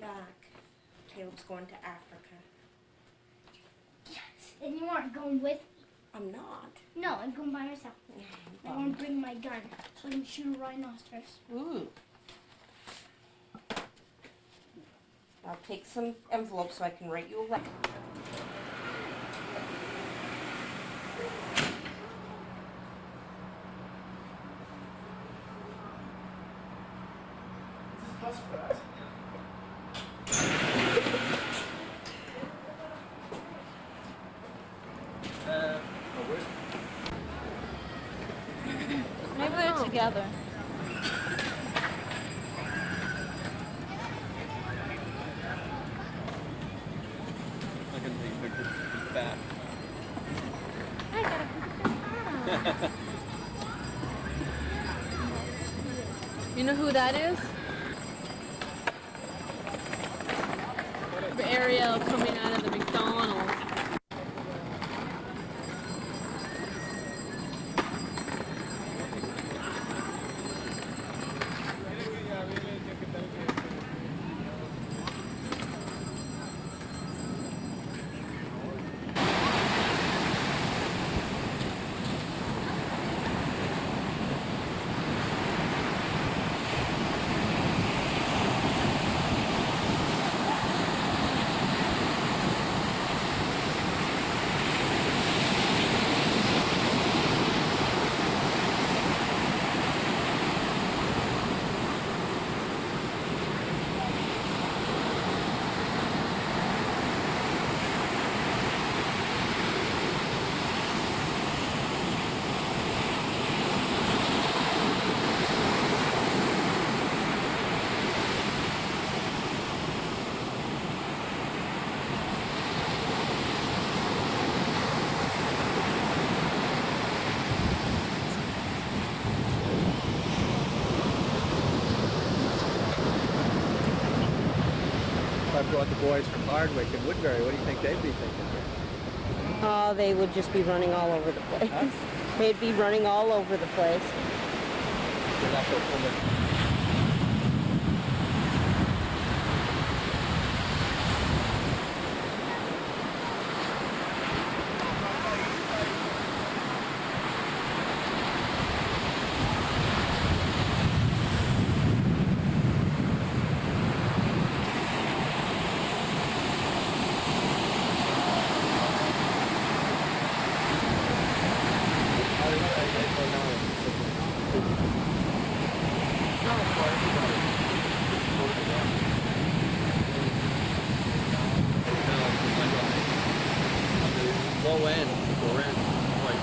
back. Caleb's going to Africa. Yes, and you aren't going with me. I'm not. No, I'm going by myself. I want to bring my gun so I can shoot a rhinoceros. Ooh. I'll take some envelopes so I can write you a letter. Maybe they're together. I can take pictures of the back. I gotta put that on. You know who that is? Ariel coming out of the McDonald's. If I brought the boys from Hardwick and Woodbury, what do you think they'd be thinking? Oh, they would just be running all over the place. Huh? They'd be running all over the place. They're not so cool. Low end, or end, like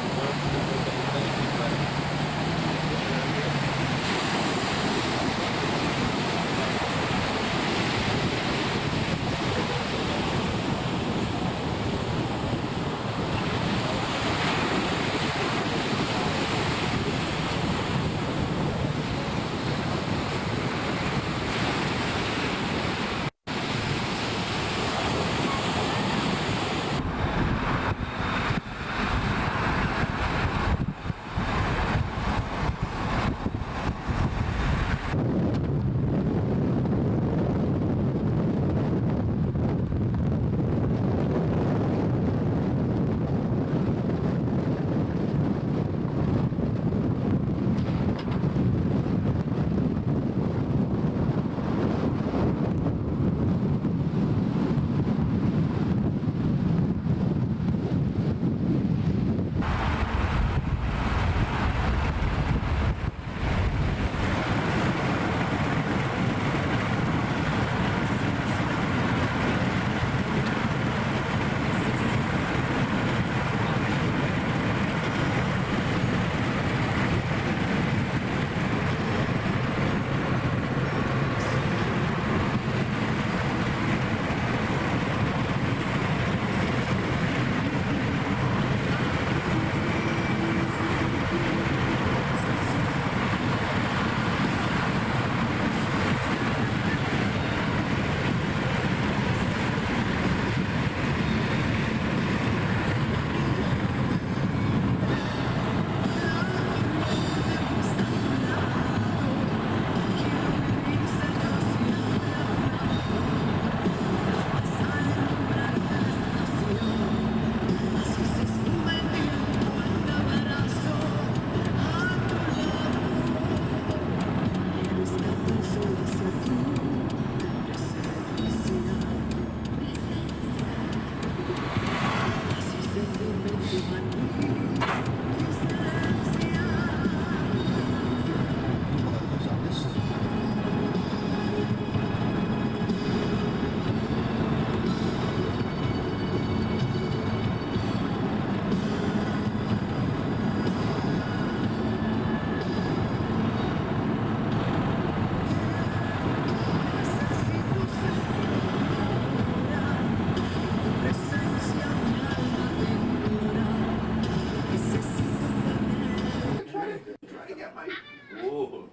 Oh,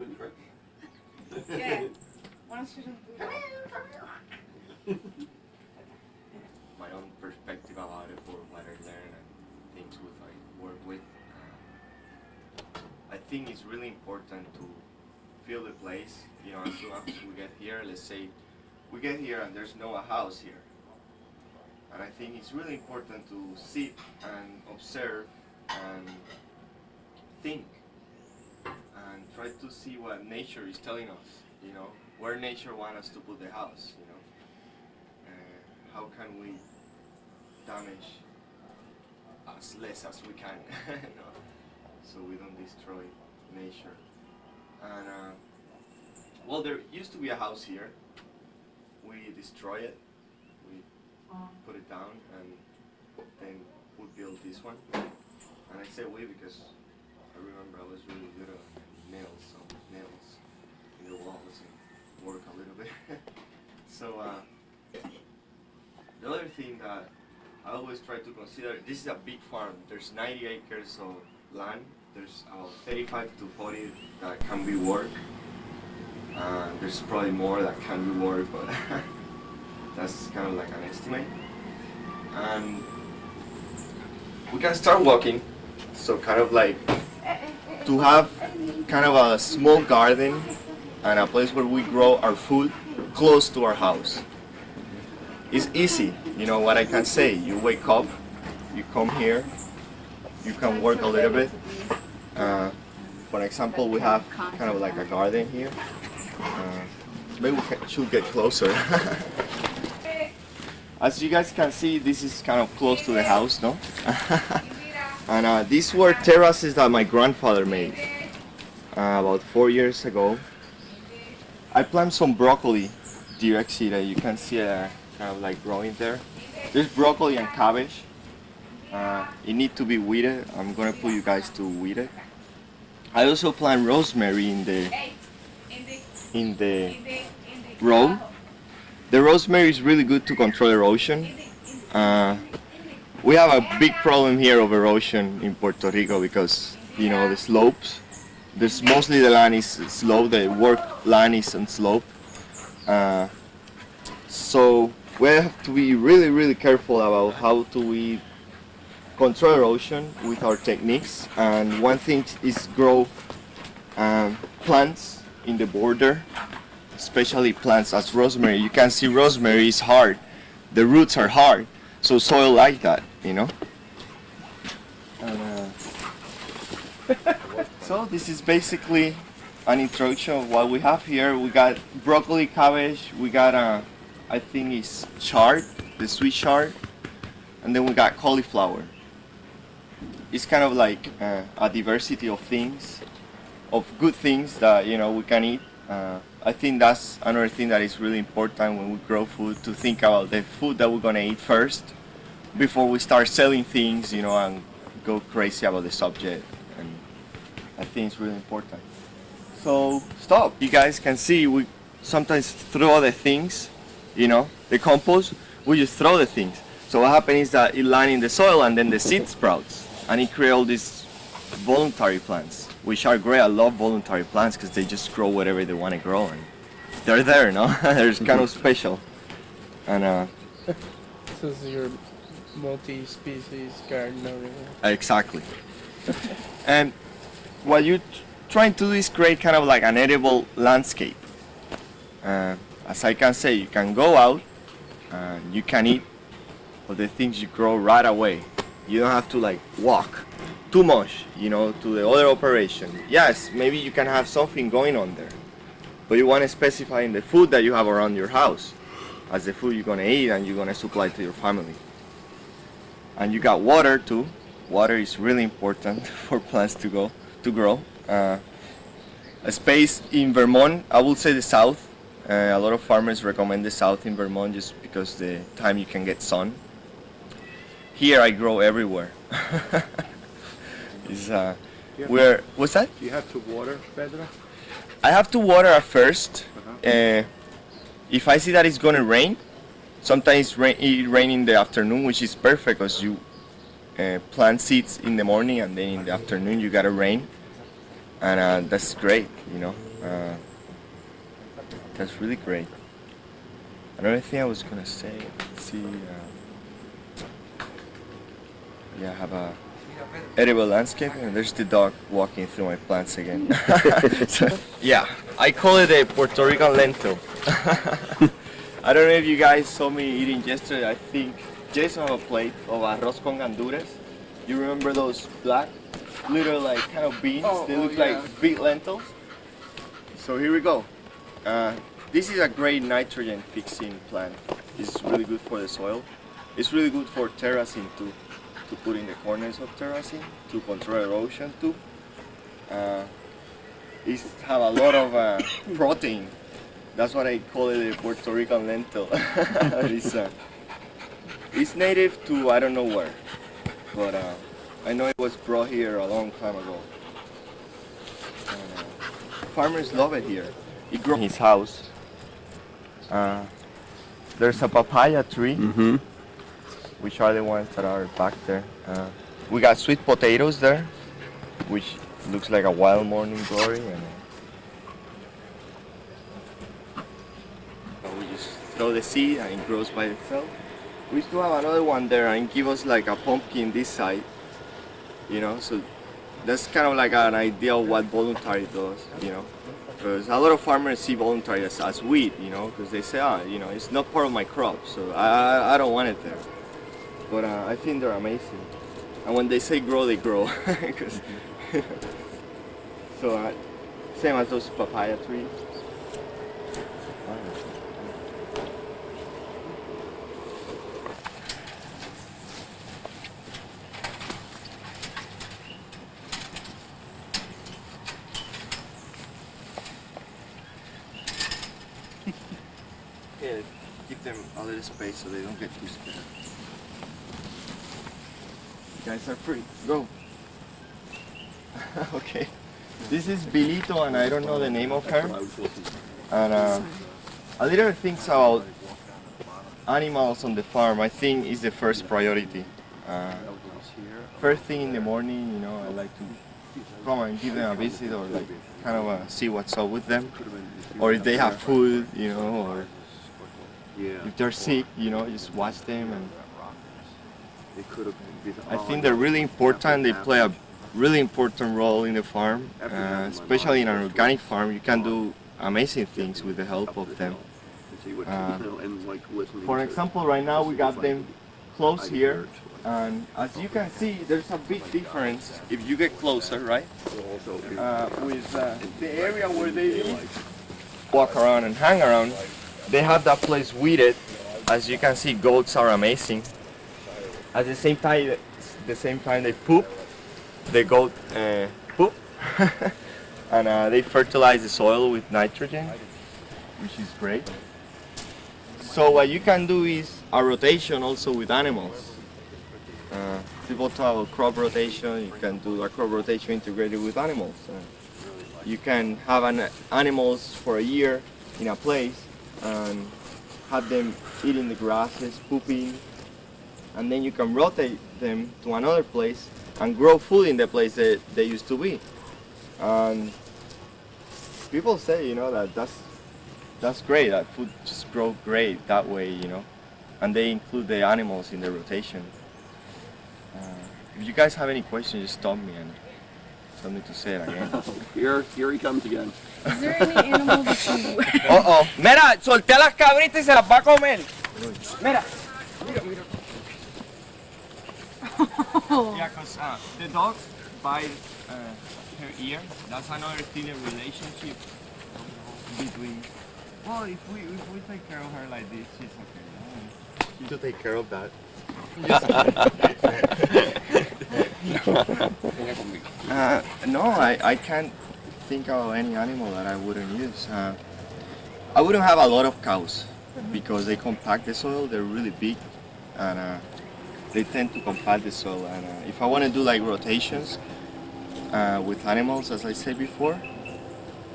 Yeah. Why don't you just do that? my own perspective about it for what I learn and things with I work with. I think it's really important to feel the place. You know, as soon as we get here, let's say we get here and there's no house here. And I think it's really important to sit and observe and think and try to see what nature is telling us, you know, where nature wants us to put the house, you know. How can we damage as less as we can, you know, so we don't destroy nature. And well, there used to be a house here. We destroy it. We put it down, and then we built this one. And I say we because I remember I was really good at nails in the walls and work a little bit. So the other thing that I always try to consider, this is a big farm. There's 90 acres of land. There's about 35 to 40 that can be worked. There's probably more that can be worked, but that's kind of like an estimate. And we can start walking, so kind of like to have kind of a small garden and a place where we grow our food close to our house. It's easy, you know what I can say. You wake up, you come here, you can work a little bit. For example, we have kind of like a garden here. Maybe we should get closer. As you guys can see, this is kind of close to the house, no? And these were terraces that my grandfather made about 4 years ago. I planted some broccoli directly that you can see kind of like growing there. There's broccoli and cabbage. It needs to be weeded. I'm gonna put you guys to weed it. I also plant rosemary in the row. The rosemary is really good to control erosion. We have a big problem here of erosion in Puerto Rico because, you know, the slopes. There's mostly the land is slope, the work land is on slope. So we have to be really, really careful about how do we control erosion with our techniques. And one thing is grow plants in the border, especially plants as rosemary. You can see rosemary is hard. The roots are hard. So soil like that, you know. And, so this is basically an introduction of what we have here. We got broccoli, cabbage. We got I think it's chard, the sweet chard, and then we got cauliflower. It's kind of like a diversity of things, of good things that, you know, we can eat. I think that's another thing that is really important when we grow food, to think about the food that we're gonna eat first before we start selling things, you know, and go crazy about the subject. And I think it's really important. So stop. You guys can see we sometimes throw the things, you know, the compost. We just throw the things. So what happens is that it lands in the soil and then the seed sprouts, and it creates all these voluntary plants, which are great. I love voluntary plants because they just grow whatever they want to grow, and they're there, no? They're kind of special. And This is your multi-species garden over here. exactly. And what you're trying to do is create kind of like an edible landscape. As I can say, you can go out and you can eat of the things you grow right away. You don't have to like walk too much, you know, to the other operation. Yes, maybe you can have something going on there, but you want to specify in the food that you have around your house as the food you're gonna eat and you're gonna supply to your family. And you got water too. Water is really important for plants to grow. A space in Vermont, I would say the south. A lot of farmers recommend the south in Vermont just because the time you can get sun. Here I grow everywhere. What's that? Do you have to water, Pedro? I have to water at first. If I see that it's gonna rain, sometimes it rain in the afternoon, which is perfect because you plant seeds in the morning and then in the afternoon you gotta rain. and that's great, you know. That's really great. Another thing I was gonna say, let's see, yeah, I have a edible landscape, and there's the dog walking through my plants again. So, yeah, I call it a Puerto Rican lentil. I don't know if you guys saw me eating yesterday. I think Jason have a plate of arroz con gandules. You remember those black little like kind of beans? They look like big lentils. So here we go. This is a great nitrogen fixing plant. It's really good for the soil. It's really good for terracing too, to put in the corners of terracing, to control erosion too. It have a lot of protein. That's what I call it, a Puerto Rican lentil. It's native to I don't know where, but I know it was brought here a long time ago. Farmers love it here. It grows in his house. There's a papaya tree, which are the ones that are back there. We got sweet potatoes there, which looks like a wild morning glory. And we just throw the seed and it grows by itself. We still have another one there and give us like a pumpkin this side, you know. So that's kind of like an idea of what voluntary does, you know. Because a lot of farmers see voluntary as weed, you know, because they say, you know, it's not part of my crop, so I don't want it there. But I think they're amazing. And when they say grow, they grow. So same as those papaya trees. Yeah, give them a little space so they don't get too scared. You guys are free. Go. Okay. This is Bilito, and I don't know the name of her. And a little things about animals on the farm, I think, is the first priority. First thing in the morning, you know, I like to come and give them a visit, or like kind of see what's up with them, or if they have food, you know, or if they're sick, you know, just watch them. And I think they're really important. They play a really important role in the farm, especially in an organic farm. You can do amazing things with the help of them. For example, right now we got them close here, and as you can see, there's a big difference if you get closer, right? With the area where they live, walk around and hang around, they have that place weeded. As you can see, goats are amazing. At the same time they poop, the goat poop, and they fertilize the soil with nitrogen, which is great. So what you can do is a rotation also with animals. People talk about crop rotation. You can do a crop rotation integrated with animals. You can have animals for a year in a place and have them eating the grasses, pooping, and then you can rotate them to another place and grow food in the place that they used to be. And people say, you know, that's great. That food just grows great that way, you know. And they include the animals in the rotation. If you guys have any questions, just stop me and tell me to say it again. Here he comes again. Is there any animal that you... Oh. Mira, solté a las cabritas y se las va a comer. Mira. Yeah, because the dog bites her ear. That's another thing, a relationship between. Well, if we take care of her like this, she's okay. You to take care of that. No, I can't think of any animal that I wouldn't use. I wouldn't have a lot of cows because they compact the soil. They're really big, and they tend to compact the soil. And if I want to do like rotations with animals, as I said before,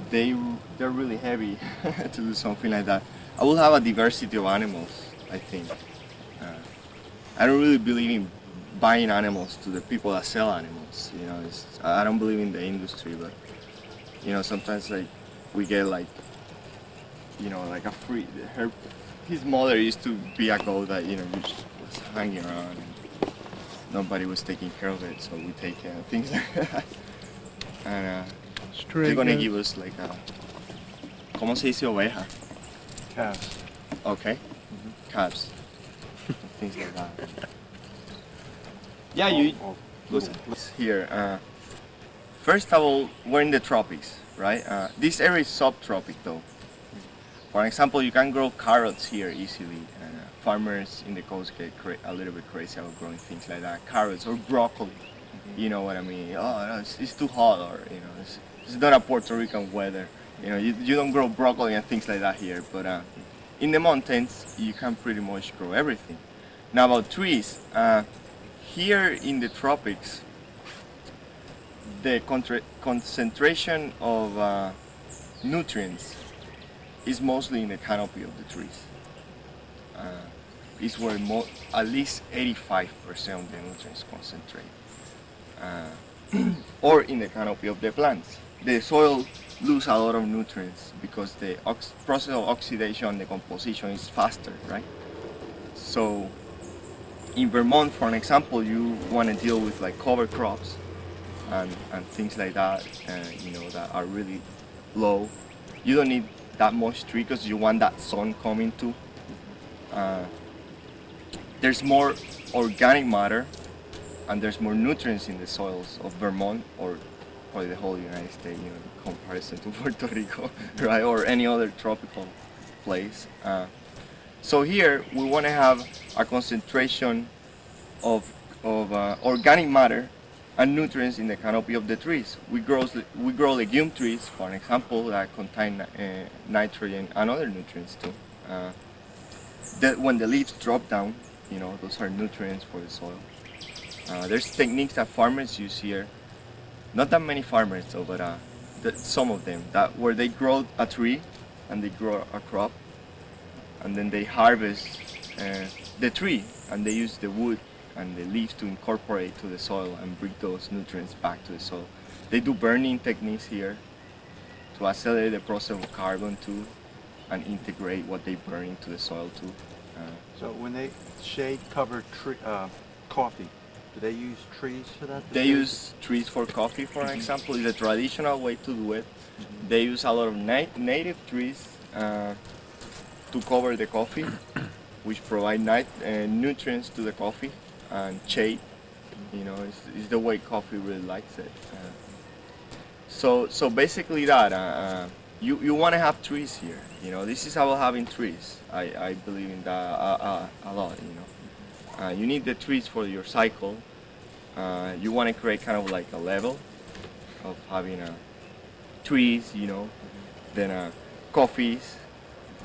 they're really heavy to do something like that. I will have a diversity of animals, I think. I don't really believe in buying animals to the people that sell animals. You know, I don't believe in the industry, but You know, sometimes like we get like, you know, like a free. His mother used to be a goat that just was hanging around and nobody was taking care of it, so we take care of things like that. And they're gonna give us like a, ¿cómo se dice oveja? Calves. Okay, calves, things like that. Yeah, you. Let's here. First of all, we're in the tropics, right? This area is subtropic though. For example, you can grow carrots here easily. Farmers in the coast get a little bit crazy about growing things like that. Carrots or broccoli. You know what I mean? Oh, no, it's too hot, or it's not a Puerto Rican weather. You don't grow broccoli and things like that here. But in the mountains, you can pretty much grow everything. Now about trees, here in the tropics, the concentration of nutrients is mostly in the canopy of the trees. It's where at least 85% of the nutrients concentrate. Or in the canopy of the plants. The soil loses a lot of nutrients because the process of oxidation and decomposition is faster, right? So in Vermont, for an example, you want to deal with like cover crops and things like that, that are really low. You don't need that much tree because you want that sun coming too. There's more organic matter and there's more nutrients in the soils of Vermont or the whole United States, in comparison to Puerto Rico, right, or any other tropical place. So here we want to have a concentration of organic matter and nutrients in the canopy of the trees. We grow legume trees, for an example, that contain nitrogen and other nutrients too. That when the leaves drop down, those are nutrients for the soil. There's techniques that farmers use here. Not that many farmers though, but some of them, that where they grow a tree and they grow a crop, and then they harvest the tree and they use the wood and the leaves to incorporate to the soil and bring those nutrients back to the soil. They do burning techniques here to accelerate the process of carbon too and integrate what they burn into the soil too. So when they shade-covered coffee, do they use trees for that? They use trees for coffee, for example. It's a traditional way to do it. They use a lot of native trees to cover the coffee, which provide nutrients to the coffee and shade. It's the way coffee really likes it. So basically that you want to have trees here. This is about having trees. I believe in that a lot. You need the trees for your cycle. You want to create kind of like a level of having trees, then coffees,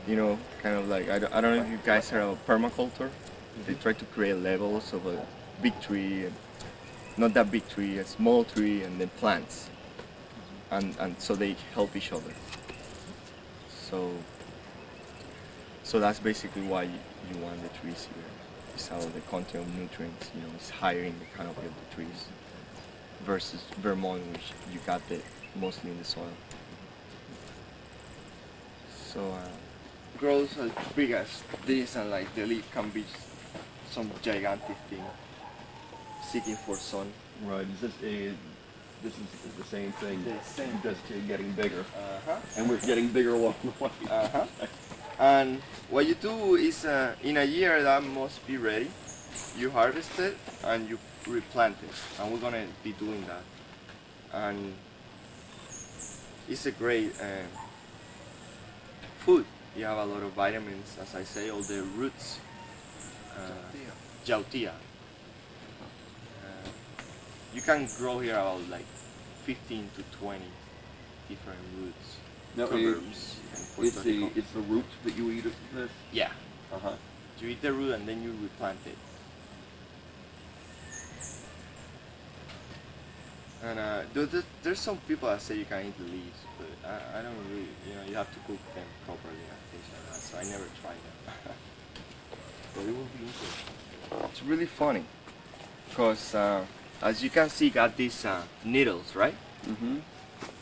kind of like, I don't know if you guys heard of permaculture. They try to create levels of a big tree, and not that big tree, a small tree, and then plants. And so they help each other. So that's basically why you want the trees here. It's how the content of nutrients, is higher in the canopy of the trees versus Vermont, which you got it mostly in the soil. So grows as big as this, and like the leaf can be some gigantic thing seeking for sun. Right. This is the same thing. The same. Just getting bigger, Uh-huh. and we're getting bigger along the way. Uh-huh. And what you do is, in a year that must be ready, you harvest it and you replant it. And we're gonna be doing that. And it's a great food. You have a lot of vitamins, as I say, all the roots. Jautia. You can grow here about like 15 to 20 different roots. Now, Proverbs in Puerto Rico. it's the root that you eat of this. Yeah. Uh-huh. You eat the root and then you replant it. And there's some people that say you can eat the leaves, but I don't really, you have to cook them properly and things like that, so I never tried them. But it will be interesting. It's really funny, because as you can see, got these needles, right? Mm-hmm.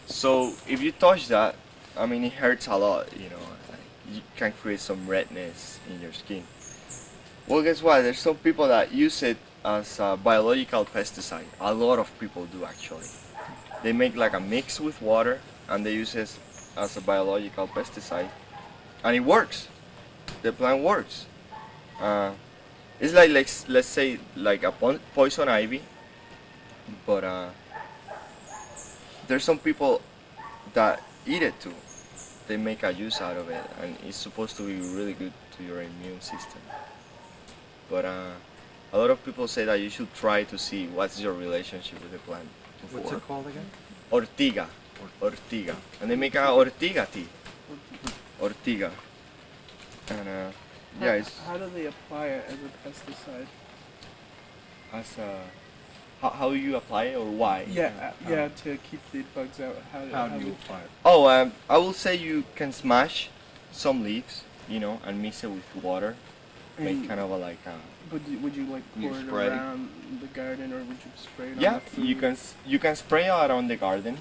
So if you touch that, I mean, it hurts a lot, you know. You can create some redness in your skin. Well, guess what? There's some people that use it as a biological pesticide. A lot of people do actually. They make like a mix with water and they use it as a biological pesticide, and it works. The plant works. It's like let's say like a poison ivy, but there's some people that eat it too. They make a juice out of it, and it's supposed to be really good to your immune system. But a lot of people say that you should try to see what's your relationship with the plant. What's it called again? Ortiga. Ortiga. And they make a Ortiga tea. Ortiga. And yeah, it's How do they apply it as a pesticide? as a how do you apply it or why? Yeah, to keep the bugs out. How do you apply it? Oh, I will say you can smash some leaves, you know, and mix it with water. Make And kind of a like a would you like You pour it spray. around the garden, or would you spray it yeah. on the food? You can spray it around the garden,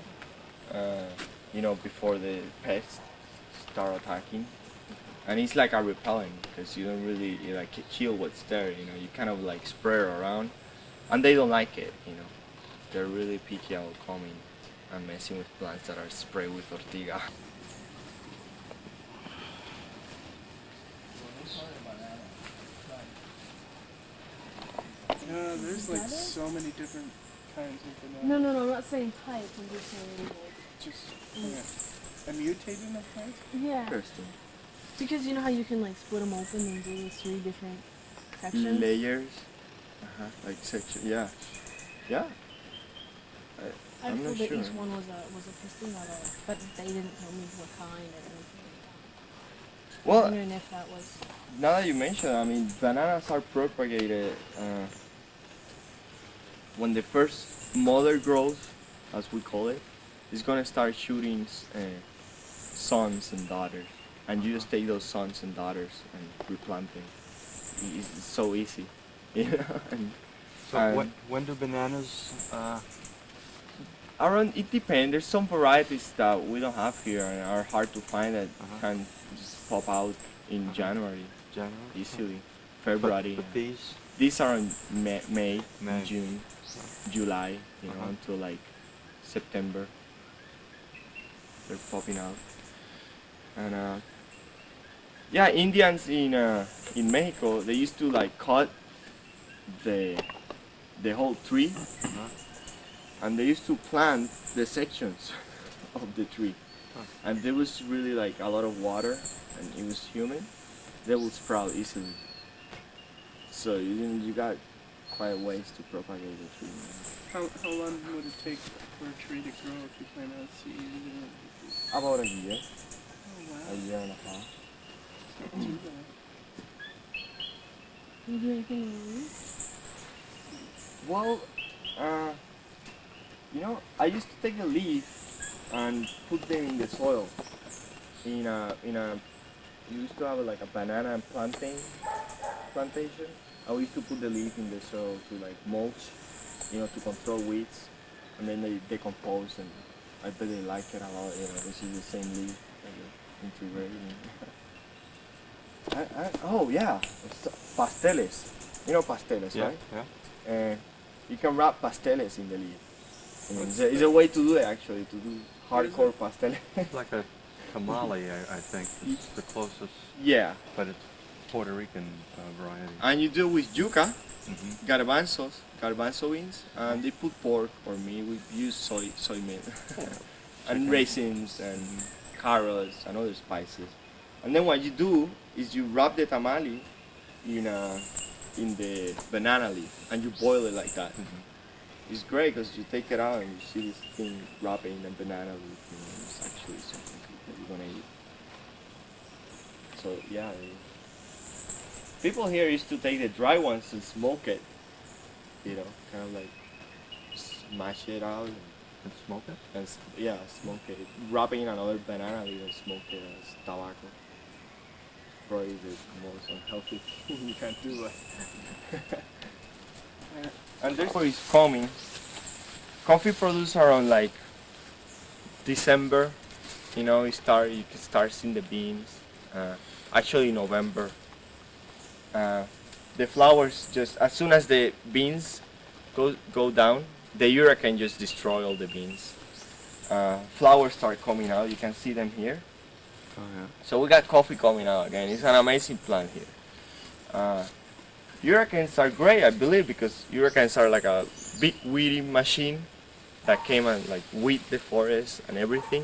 you know, before the pests start attacking. And it's like a repellent because you don't really like kill what's there. You know, you kind of like spray it around, and they don't like it. You know, they're really picky about coming and messing with plants that are sprayed with Ortiga. No, there's like so many different kinds of No, banana. no, no, I'm not saying type. I'm just saying like, Just yeah. A mutated enough plants? yeah. Interesting. Because you know how you can like split them open and do the 3 different sections. Layers, like section. Yeah, yeah. I I'm feel not that sure. each one was a pesticide, but they didn't tell me what kind or anything. I was Well, wondering if that was. now that you mention it, I mean, bananas are propagated when the first mother grows, as we call it, is gonna start shooting sons and daughters, and you just take those sons and daughters and replant them. It's so easy, you know. So And when do bananas? around it depends. There's some varieties that we don't have here and are hard to find that can just pop out in January January? easily, But, February. but these? These are in May, May. June, July, you know, until like September. They're popping out. And yeah, Indians in Mexico, they used to like cut the whole tree, and they used to plant the sections of the tree. And there was really like a lot of water, and it was humid. They will sprout easily. So you got quite ways to propagate the tree. How long would it take for a tree to grow if you plant out seeds? About a year, Oh wow, a year and a half. not too bad. Can you do anything wrong? Well, you know, I used to take the leaf and put them in the soil. We used to have like a banana and plantation, and we used to put the leaf in the soil to like mulch, you know, to control weeds, and then they decompose, and I bet they like it a lot. You know, this is the same leaf that you're integrating. Oh yeah, pasteles. You know pasteles, Yeah, right? yeah. You can wrap pasteles in the leaf. I mean, it's a way to do it actually, to do hardcore pasteles. It's like a tamale, I think. It's the closest, Yeah, but it's Puerto Rican variety. and you do it with yuca, Mm-hmm. garbanzo beans, and they put pork or meat. We use soy meat, and raisins and carrots and other spices. And then what you do is you wrap the tamale in the banana leaf, and you boil it like that. It's great because you take it out and you see this thing wrapped in a banana leaf. You know, it's actually something that you're gonna eat. So yeah, people here used to take the dry ones and smoke it. You know, kind of like smash it out And smoke it? and smoke it. Wrap it in another banana leaf and smoke it as tobacco. Probably the most unhealthy thing you can do. And there's where it's coming. Coffee produce around like December, you know, you can start seeing the beans. Actually, November. The flowers just as soon as the beans go down, the hurricane just destroy all the beans. Flowers start coming out. You can see them here. Oh, yeah. So we got coffee coming out again. It's an amazing plant here. Hurricanes are great, I believe, because hurricanes are like a big weeding machine that came and like weed the forest and everything.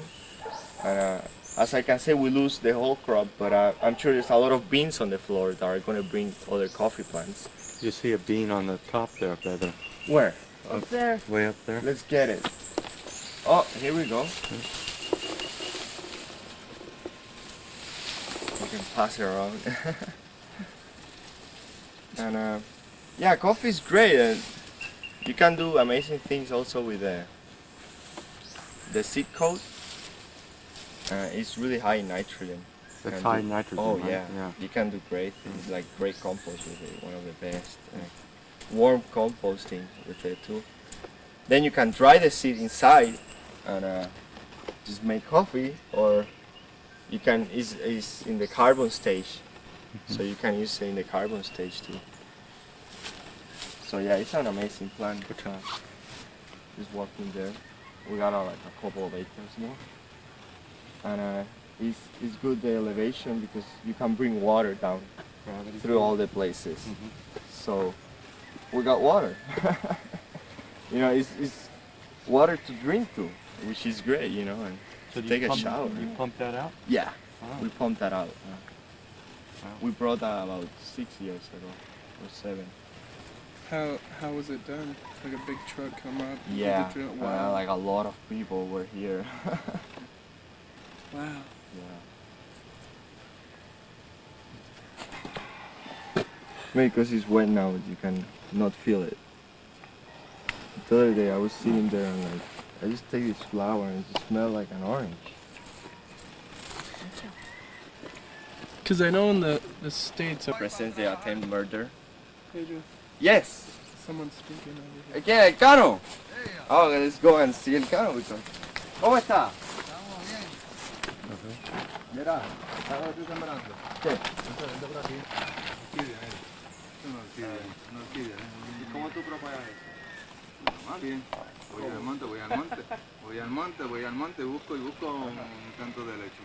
And as I can say, we lose the whole crop, but I'm sure there's a lot of beans on the floor that are going to bring other coffee plants. You see a bean on the top there, Pedro. Where? Up there. Way up there. Let's get it. Oh, here we go. You can pass it around. And yeah, coffee is great. And you can do amazing things also with the seed coat. It's really high in nitrogen. It's Can high do- nitrogen, Oh right? yeah. Yeah. You can do great things like great compost with it. One of the best. Warm composting with it too. Then you can dry the seed inside and just make coffee, or you can is in the carbon stage, so you can use it in the carbon stage too. So yeah, it's an amazing plant. Just walking there, we got like a couple of acres more, and it's good the elevation because you can bring water down through all the places. So we got water. You know, it's water to drink too, which is great, you know, and So to do you take a pump- shower. You pump that out? Yeah, Wow. we pumped that out. Wow. We brought that about 6 years ago, or 7. How was it done? Like a big truck come up? with Yeah, the drill? Wow. like a lot of people were here. Wow. Yeah. Maybe because it's wet now, you can not feel it. The other day I was sitting there and like, I just take this flower and it smelled like an orange. Because I know in the States, Presents the attempted murder. Pedro, Yes! someone's speaking over here. Again, El Cano! Oh, let's go and see El Cano because... ¿Cómo está? Mira, ¿sabes lo que estoy sembrando? ¿Qué? Esto es de por aquí. Orquídea, es una orquídea, ¿Y cómo tú propagas eso? Bien. Voy al monte, busco un canto de lecho.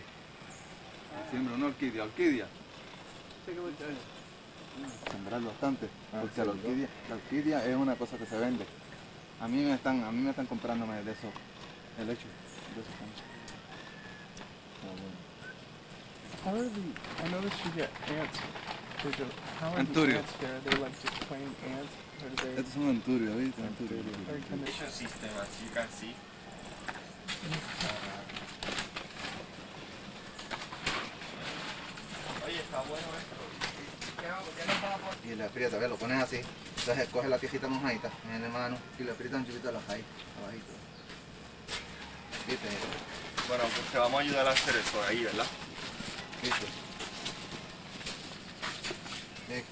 Siembro una orquídea. Sembrar bastante, porque la orquídea es una cosa que se vende. A mí me están comprándome de eso, el lecho. De esos campos. How are I noticed you get ants, Pedro. How are the Anturio. ants there? Are they like just plain ants? Or do they... Estos son anturios, ¿viste? Anturios. Or can they... System, as you can see. Oye, está bueno esto. Y le aprietas, ¿ves? Lo pones así. Entonces coges la tijita mojadita en la mano y le aprietas un chupito a la ahí, abajito. ¿Viste? Bueno, pues te vamos a ayudar a hacer eso ahí, ¿verdad? ¿Viste? Sí.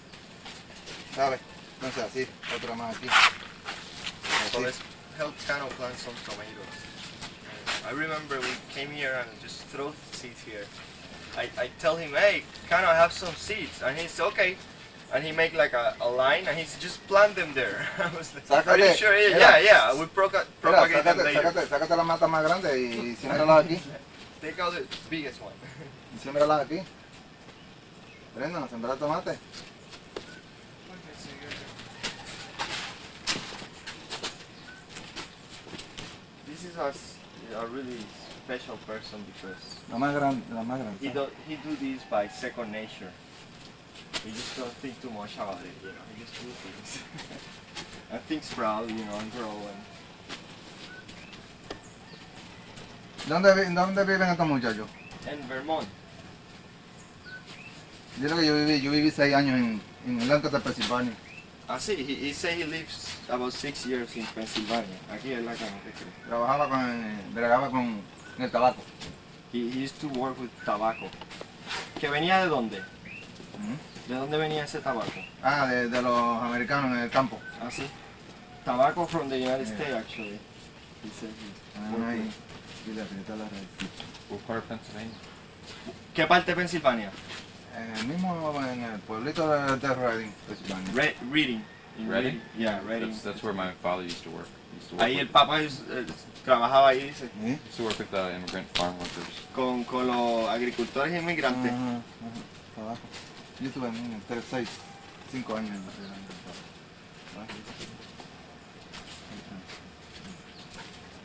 ¿Sabes? Entonces así, otra más aquí. So Así. let's help Cano plant some tomatoes. I remember we came here and just throw seeds here. I tell him, hey, Cano, I have some seeds. And he's okay. And he make like a line and he's just plant them there. I was like, are you Sácate, sure? mira. Yeah, we Mira, propagate them later. sácate las matas más grandes y siémbralas aquí. Take out the biggest one. Y siémbralas aquí. Brenda, sembrar tomate. This is a really special person because La más grande, la más grande. he do this by second nature. He just don't think too much about it, you know. He just do things. And things sprout, you know, and grow. ¿Dónde viven estos muchachos? And Vermont. Dile que yo viví 6 años en Lancaster, Pensilvania. Ah, sí, he say he lives about 6 years in Pennsylvania. Aquí es la que no te creo. Bregaba con el tabaco. He used to work with tobacco. ¿Que venía de dónde? ¿De dónde venía ese tabaco? Ah, de los americanos en el campo. Ah, sí. Tobacco from the United States, actually. He said he worked Ahí. with- y le aprieta la red. What part of Pennsylvania? ¿Qué parte de Pensilvania? Mismo en el pueblito de Reading, Pensilvania. Reading. In Reading? Yeah, Reading. That's where my father used to work. He used to work Ahí el with, papá trabajaba ahí, dice, ¿Sí? used to work with immigrant farm workers. con los agricultores inmigrantes. Ajá, abajo. Yo estuve en 5 años en la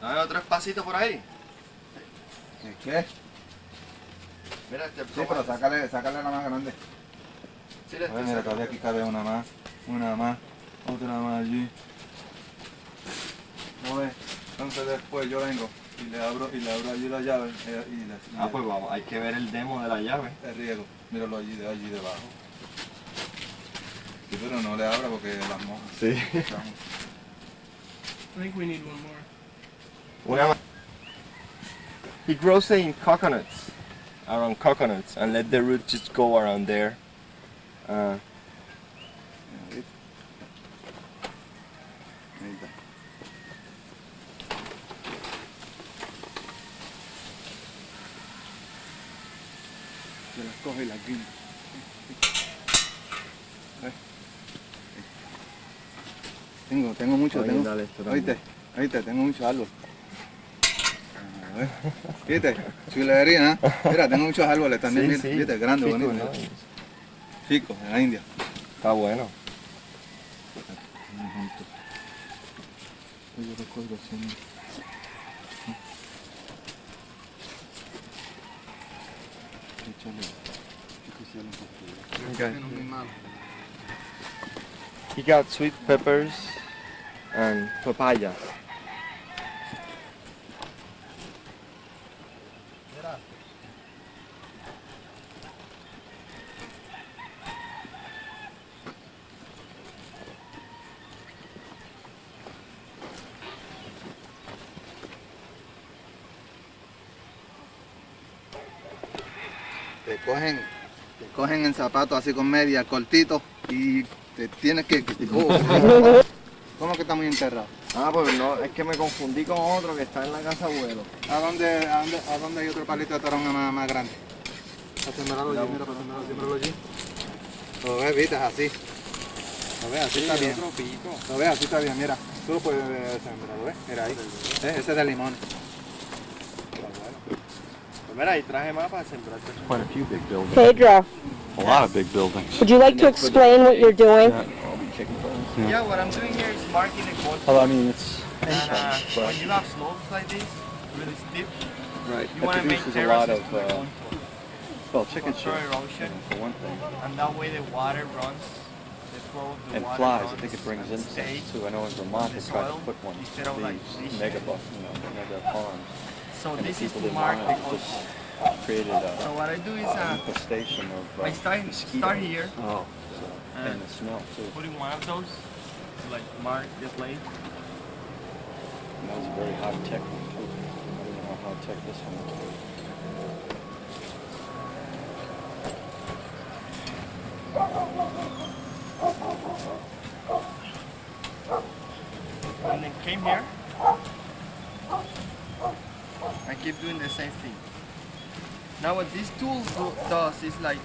Dame otro espacito por ahí. ¿Qué? Mira este Sí, pero sácale la más grande. Sí, A ver, mira, todavía aquí cabe una más, otra más allí. ¿No ves? Entonces después yo vengo y le abro allí la llave pues vamos, hay que ver el demo de la llave. el riego. Míralo allí debajo. Sí, pero no le abra porque las mojas. Sí. I think we need one more. He grows it in coconuts, around coconuts, and let the root just go around there. Ahí está. Se las coge y las guinda. Tengo mucho, Oye, tengo. dale, esto también. Oíste, tengo mucho árbol. A ver. ¿Viste? Chulería, ¿eh? Mira, tengo muchos árboles también, mira, ¿viste? Grande, Fico, bonito. ¿no? Fico, en la India. Está bueno. Yo recuerdo así. Okay. He got sweet peppers and papaya. Te cogen en zapatos así con media, cortito, y te tienes que... ¿Cómo que está muy enterrado? Pues no, es que me confundí con otro que está en la casa abuelo. ¿A dónde hay otro palito de toronja más grande? Para sembrarlo allí, mira, para sembrarlo allí. Lo ves, viste, así. Lo ves, así está bien. Lo ves, así está bien, mira. Tú lo puedes sembrar, ¿lo ves? Mira ahí. Ese es de limón. Pues mira, ahí traje más para sembrar. Quite a few big buildings. Pedro, A lot of big buildings. would you like to explain what you're doing? Yeah, what I'm doing here is marking the contour. Well, I mean, it's And when you have slopes like this, really steep, right. you It want to make produces a lot terraces of, to the contour. well, chicken Contour shit, erosion, for one thing. and that way the water runs, the flow of the And water flies, runs I think it brings and stays insects too. I know in Vermont they the tried to soil put one, instead of like these this mega, shape. mega farms. So And the this is people to didn't mark want the it. It just contour. created So a what I do is infestation of I start mosquitoes. here, Oh, and and the smell too. putting one of those to like mark the place. And that was a very high tech one too. I don't know how high tech this one is. And then came here, I keep doing the same thing. Now what this tool does is like,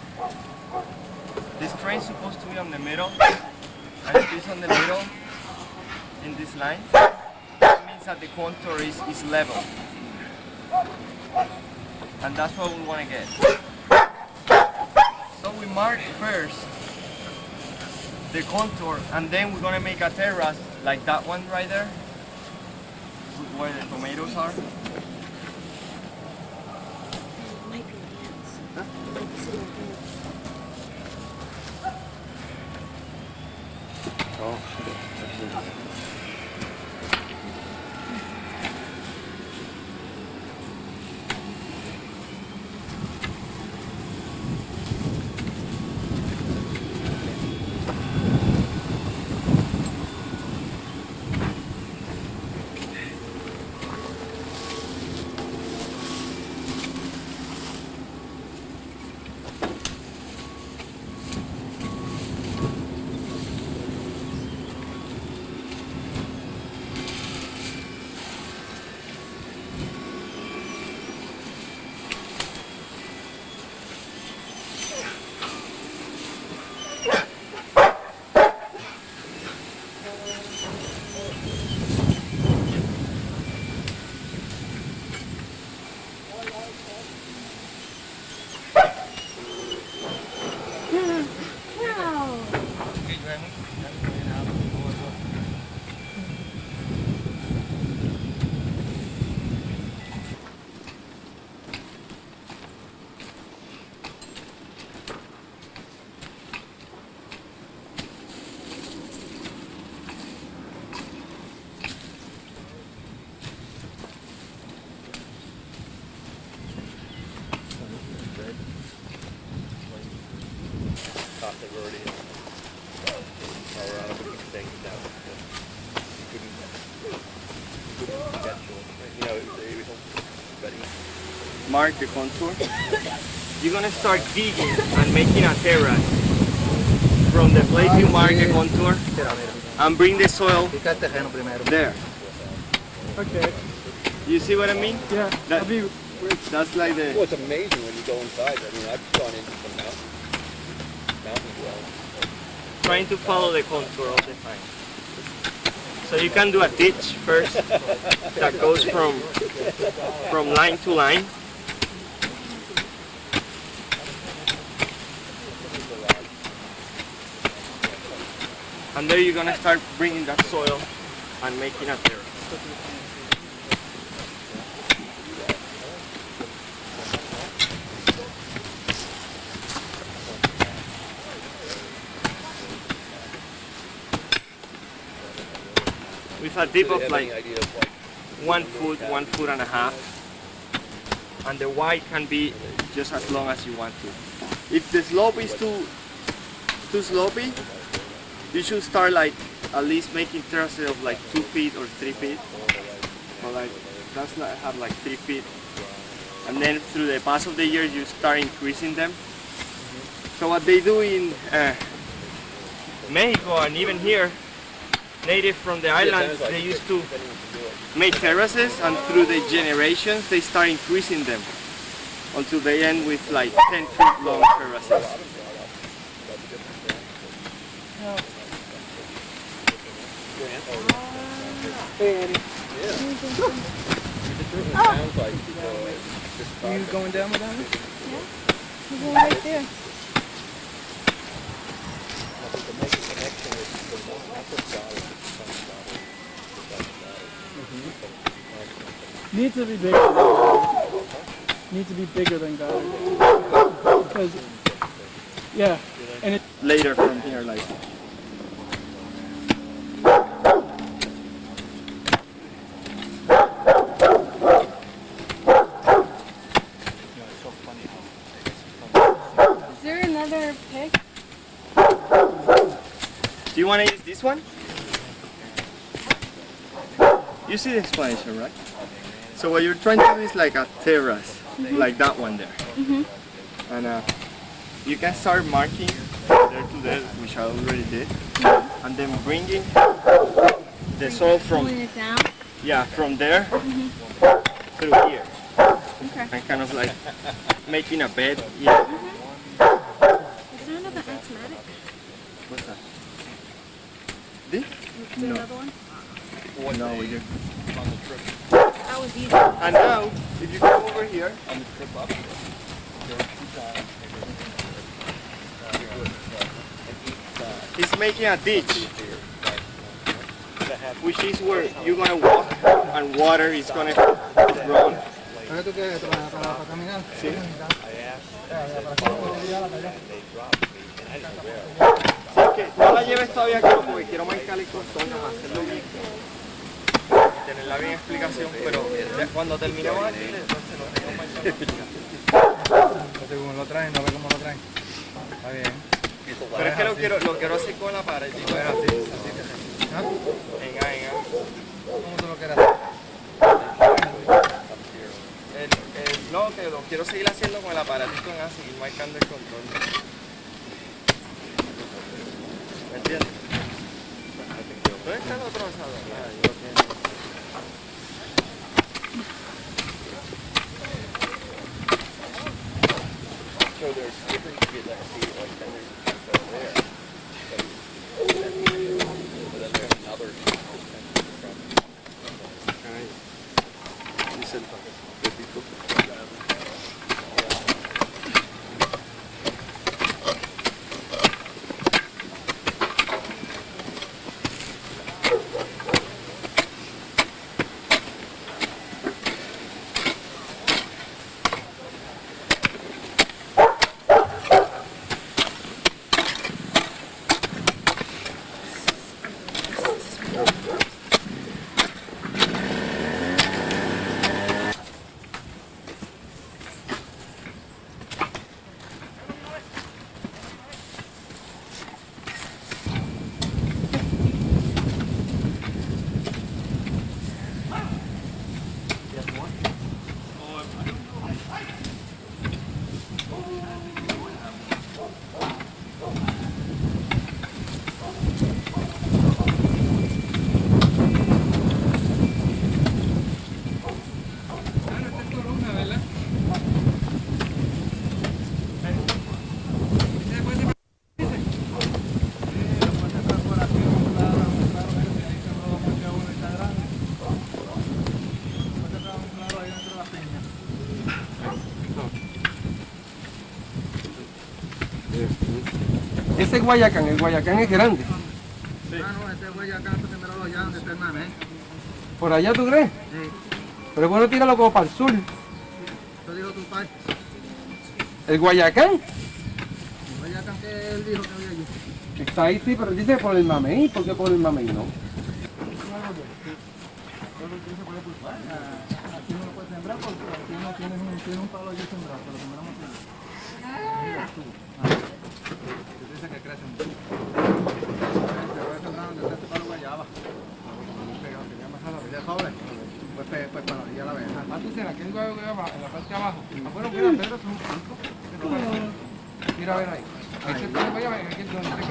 this train's supposed to be on the middle, and if it's on the middle, in this line, that means that the contour is level. And that's what we want to get. So we mark first the contour, and then we're going to make a terrace like that one right there, where the tomatoes are. Might be ants. Might be sitting here. Oh, shit. Mark the contour. You're gonna start digging and making a terrace from the place you mark the contour and bring the soil there. Okay. You see what I mean? Yeah. That- That's like the. Well, it's amazing when you go inside. I mean, I've gone into some mountain wells. Trying to follow the contour all the time. So you can do a ditch first that goes from line to line. And there you're gonna start bringing that soil and making a terrace. With a dip of like 1 foot, 1.5 feet, and the wide can be just as long as you want to. If the slope is too slopey, you should start like at least making terraces of like 2 feet or 3 feet, or like that's like have like 3 feet, and then through the pass of the year you start increasing them. So what they do in Mexico and even here, native from the islands, they used to make terraces, and through the generations they start increasing them until they end with like 10 feet long terraces. Sounds like You going down with that? We're going right there. Needs to be bigger. Needs to be bigger than Goddard. Because, yeah, and it. Later from here, like. Is there another pick? Do you want to use this one? You see the explanation, right? So what you're trying to do is like a terrace, like that one there. And you can start marking there to there, which I already did, and then bringing the soil from Pulling it down? yeah from there through here, Okay. and kind of like making a bed. Yeah. Is there another asthmatic? What's that? This? Is there another one? No, we do. That was easy. And now, if you come over here, on the trip up, there were 2 times. it's making a ditch, which is where you're gonna walk, and water is gonna run. ¿Sabes tú qué? Para caminar. Sí. Sí, que no la lleves todavía aquí porque quiero marcarle con tonos, hacerlo bien. Tener la bien explicación, pero cuando terminemos aquí, entonces lo tenemos marcado. Según lo traen, no ve cómo lo traen. Está bien. Pero es que lo quiero hacer con la pared. Digo, era así. ¿Ah? Venga. ¿Cómo tú lo quieres hacer? No, que lo quiero seguir haciendo con el aparatito en A, seguir marcando el contorno. ¿Me entiendes? ¿Dónde está el otro asador? Ah, yo lo tengo. So there's different kids that see it, like then there's over there. But then there's another Dice el Pepito. Ese Guayacán, el Guayacán es grande. Ah, no, este güey acá, este míralo allá donde está el mame, ¿eh? ¿Por allá tú crees? Sí. Pero es bueno tirarlo como para el sur. Eso dijo tu padre. El Guayacán El güey acá que él dijo que había allí. está ahí, sí, pero él dice por el mamey. ¿Por qué por el mamey no? Aquí no lo puedes sembrar porque aquí no tienes un palo allí sembrado, pero sembramos aquí. Mira tú. Dice que crece mucho. Te voy a sembrar donde está este palo guayaba. Ya joven, pues para la orilla la abeja. Ah, tú será que el guayaba en la parte de abajo. Ah, bueno, mira, Pedro, es un punto. Mira, a ver ahí. Ahí se puede guayaba, en aquel donde está ahí.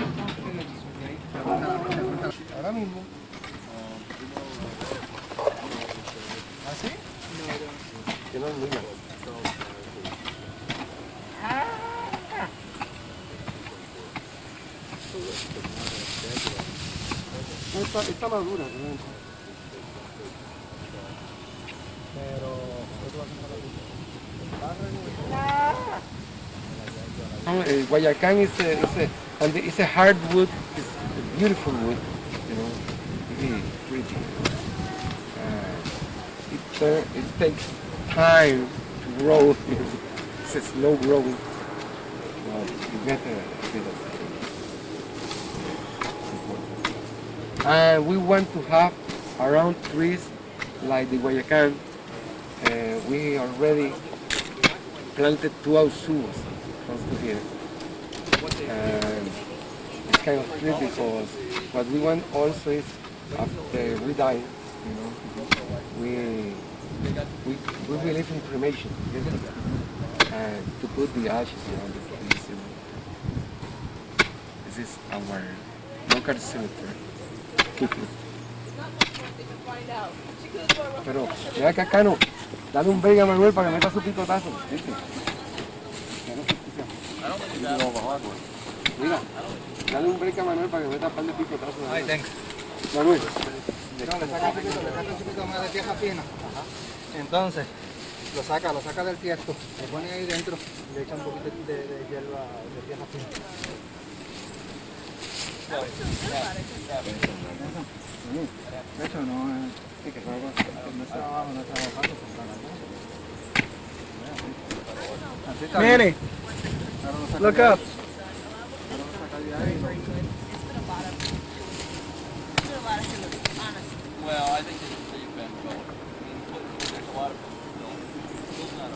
Ahora mismo. ¿Ah, sí? Que no es muy mal. Está madura, realmente. El Guayacán is a hardwood, it's a beautiful wood, you know, really pretty. It takes time to grow. It's a slow growing, but you get a bit of it. And we want to have around trees like the Guayacán. We already planted 2 ausuas close to here. And it's kind of true because what we want also is after we die, you know, we believe in cremation, and to put the ashes around the trees. You know. This is our local cemetery. Pero mira acá, Cano, dale un break a Manuel para que meta su picotazo. ¿Viste? Mira, dale un break a Manuel para que meta un par de picotazos. Ay, thanks. Manuel. No, le saca un chiquito más de tierra fina. Entonces, lo saca del tiesto, lo pone ahí dentro y le echa un poquito de hierba de tierra fina. De hecho, no es que no está abajo, no está bajando, así está bien. Manny, look up. Well, I think they've been built. I mean, there's a lot of them built. It's not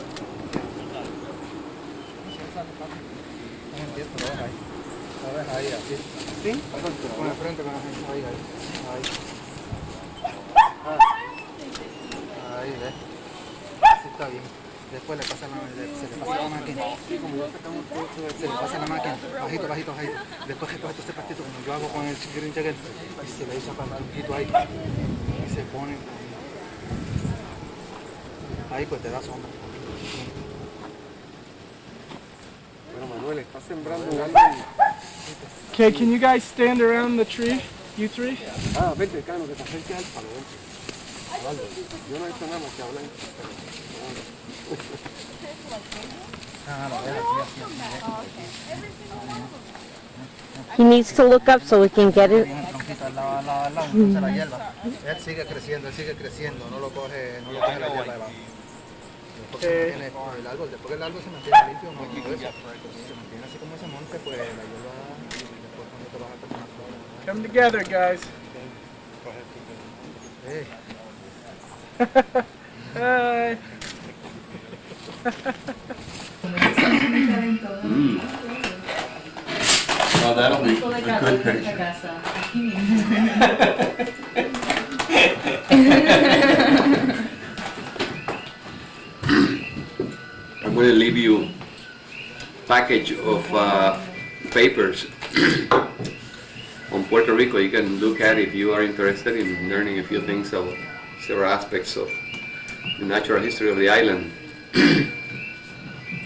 Lo ves ahí, así. ¿Sí? Con el frente, con la gente ahí. Ahí, ¿ves? Así está bien. Después se le pasa la máquina. Se le pasa la máquina. Bajito. Después recoge todo este pastito como yo hago con el green checker y se le echa para el poquito ahí. Y se pone ahí, pues te da sombra. Bueno, Manuel, está sembrando un árbol. Okay, can you guys stand around the tree? You three? Ah, vente, Cano, que te acerques al palo, vente. Yo no he hecho nada más que hablar. He needs to look up so we can get it. Entonces la hierba. Él sigue creciendo, no lo coge la hierba de abajo. Después se mantiene el árbol, después que el árbol se mantiene limpio, no eso. Si se mantiene así como ese monte, pues la hierba, después cuando te vas a terminar flores. Come together, guys. Hi. Oh, that'll be a good picture. I'm going to leave you a package of papers on Puerto Rico. You can look at if you are interested in learning a few things of several aspects of the natural history of the island.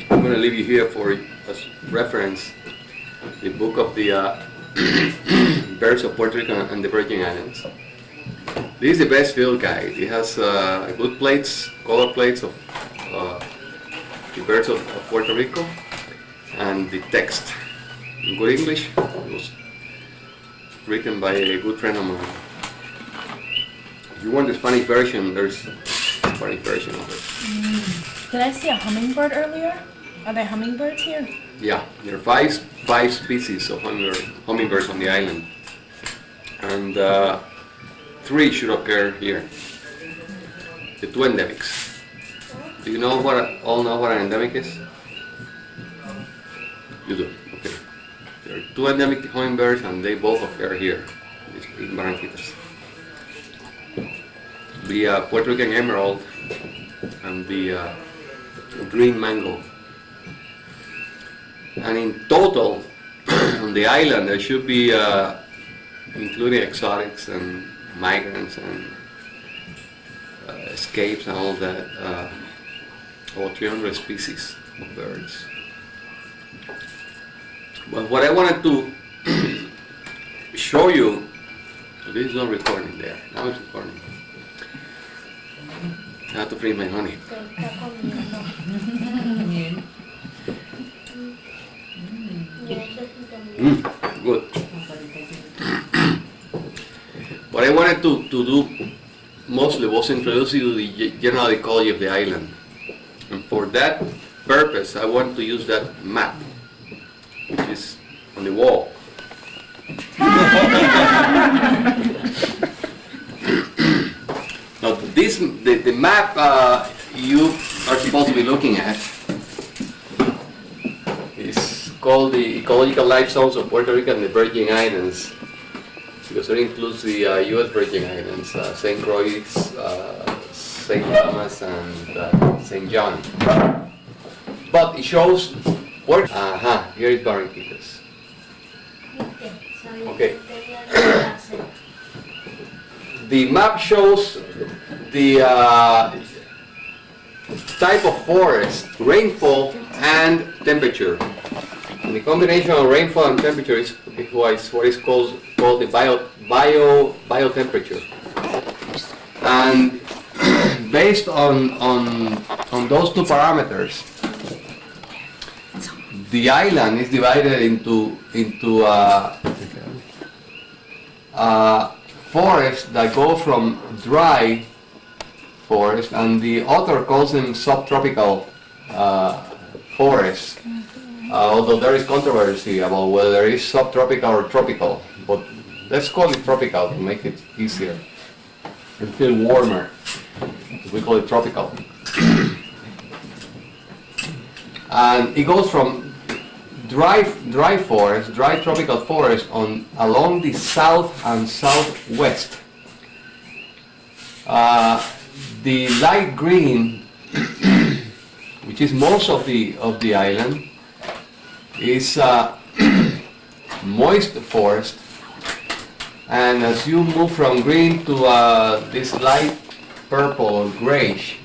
I'm going to leave you here for as reference the book of the Birds of Puerto Rico and the Virgin Islands. This is the best field guide. It has good plates, color plates of the birds of Puerto Rico, and the text. in good English. It was written by a good friend of mine. If you want the Spanish version, there's a Spanish version of it. Did I see a hummingbird earlier? Are there hummingbirds here? Yeah, there are five species of hummingbirds on the island, and 3 should occur here. The 2 endemics. Do you know all know what an endemic is? You do. Okay. There are 2 endemic hummingbirds, and they both occur here in Barranquitas. The Puerto Rican emerald and the green mango. And in total, on the island, there should be, including exotics and migrants and escapes and all that, over 300 species of birds. But what I wanted to show you, this is not recording there, now it's recording. I have to freeze my honey. Good. What I wanted to do mostly was introduce you to the general ecology of the island. And for that purpose, I want to use that map, which is on the wall. Now, the map you are supposed to be looking at is called the Ecological Life Zones of Puerto Rico and the Virgin Islands, because it includes the U.S. Virgin Islands, St. Croix, St. Thomas, and St. John. But it shows where. Here is Barranquitas. Okay. The map shows the type of forest, rainfall, and temperature. And the combination of rainfall and temperature is what is called the biotemperature. And based on those 2 parameters, the island is divided into forests that go from dry forest, and the author calls them subtropical forests. Although there is controversy about whether it is subtropical or tropical, but let's call it tropical to make it easier and feel warmer. We call it tropical. And it goes from dry forest, dry tropical forest along the south and southwest. The light green, which is most of the island, is moist forest, and as you move from green to this light purple or grayish,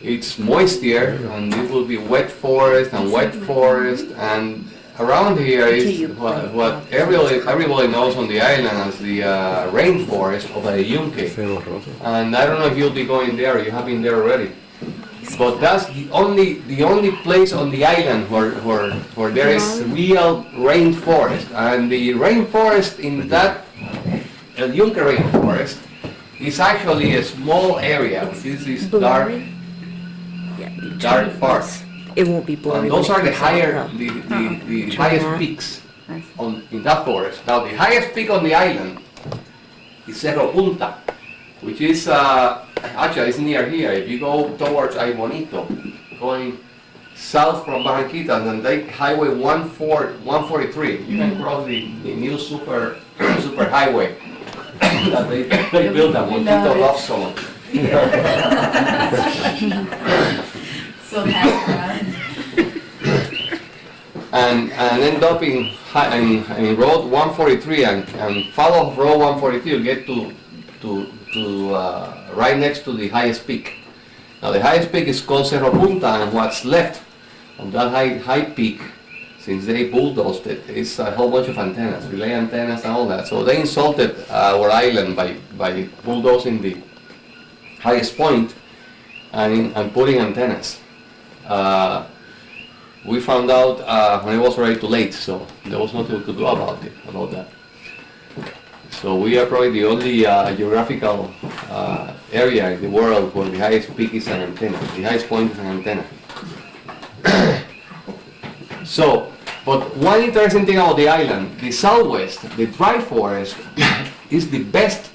it's moister, and it will be wet forest, and around here is what everybody knows on the island as the rainforest of the Yunque. And I don't know if you'll be going there, or you have been there already. But that's the only place on the island where there is real rainforest. And the rainforest in that El Yunque rainforest is actually a small area, which is this dark part. It won't be blurry. And those are the highest peaks in that forest. Now the highest peak on the island is Cerro Punta, which is actually it's near here. If you go towards Ay Bonito, going south from Barranquitas and take Highway 143, you can cross the new super highway that they built at Bonito Love Zone. So that's and end up in Road 143 and follow Road 143, you get to right next to the highest peak. Now the highest peak is called Cerro Punta, and what's left of that high peak, since they bulldozed it, is a whole bunch of antennas, relay antennas and all that. So they insulted our island by bulldozing the highest point and putting antennas. we found out when it was already too late, so there was nothing we could do about that. So we are probably the only geographical area in the world where the highest peak is an antenna, the highest point is an antenna. So, but one interesting thing about the island, the southwest, the dry forest, is the best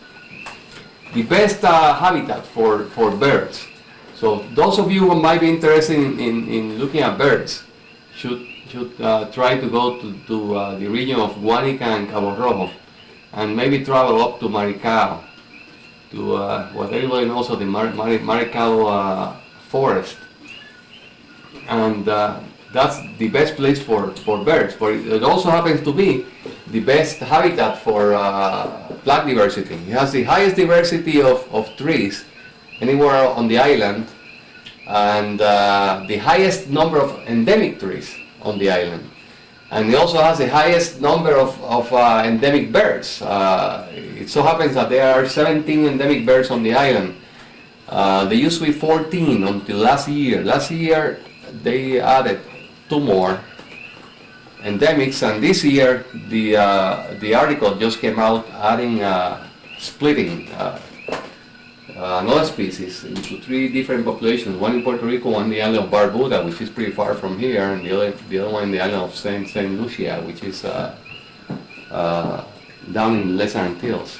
habitat for birds. So those of you who might be interested in looking at birds should try to go to the region of Guanica and Cabo Rojo, and maybe travel up to Maricao, to what everybody knows of the Maricao forest. And that's the best place for birds, but it also happens to be the best habitat for plant diversity. It has the highest diversity of trees anywhere on the island, and the highest number of endemic trees on the island. And it also has the highest number of endemic birds. It so happens that there are 17 endemic birds on the island. There used to be 14 until last year. Last year they added 2 more endemics, and this year the article just came out adding splitting another species into 3 different populations, one in Puerto Rico, one in the island of Barbuda, which is pretty far from here, and the other one in the island of Saint Lucia, which is down in the Lesser Antilles.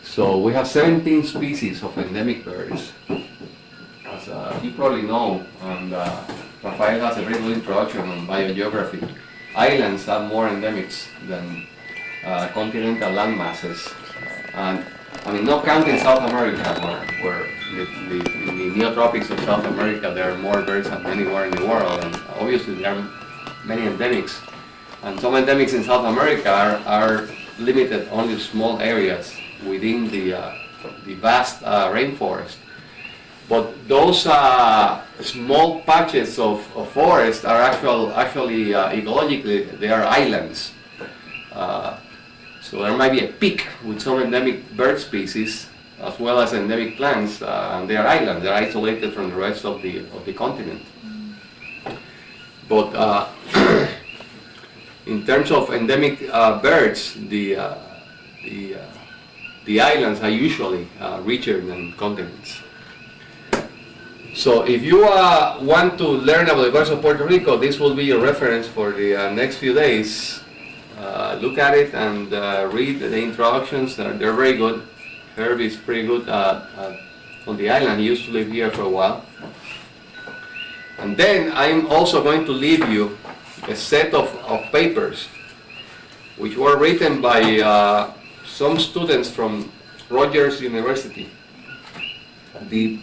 So we have 17 species of endemic birds. As you probably know, and Rafael has a very good introduction on biogeography, islands have more endemics than continental landmasses. And I mean, not counting South America, where in the neotropics of South America there are more birds than anywhere in the world, and obviously there are many endemics. And some endemics in South America are limited only to small areas within the vast rainforest. But those small patches of forest are actually ecologically, they are islands. So there might be a peak with some endemic bird species as well as endemic plants, and they are islands. They're isolated from the rest of the continent. But in terms of endemic birds, the islands are usually richer than continents. So if you want to learn about the birds of Puerto Rico, this will be your reference for the next few days. Look at it and read the introductions. They're very good. Herb is pretty good on the island. He used to live here for a while. And then I'm also going to leave you a set of papers which were written by some students from Rogers University. The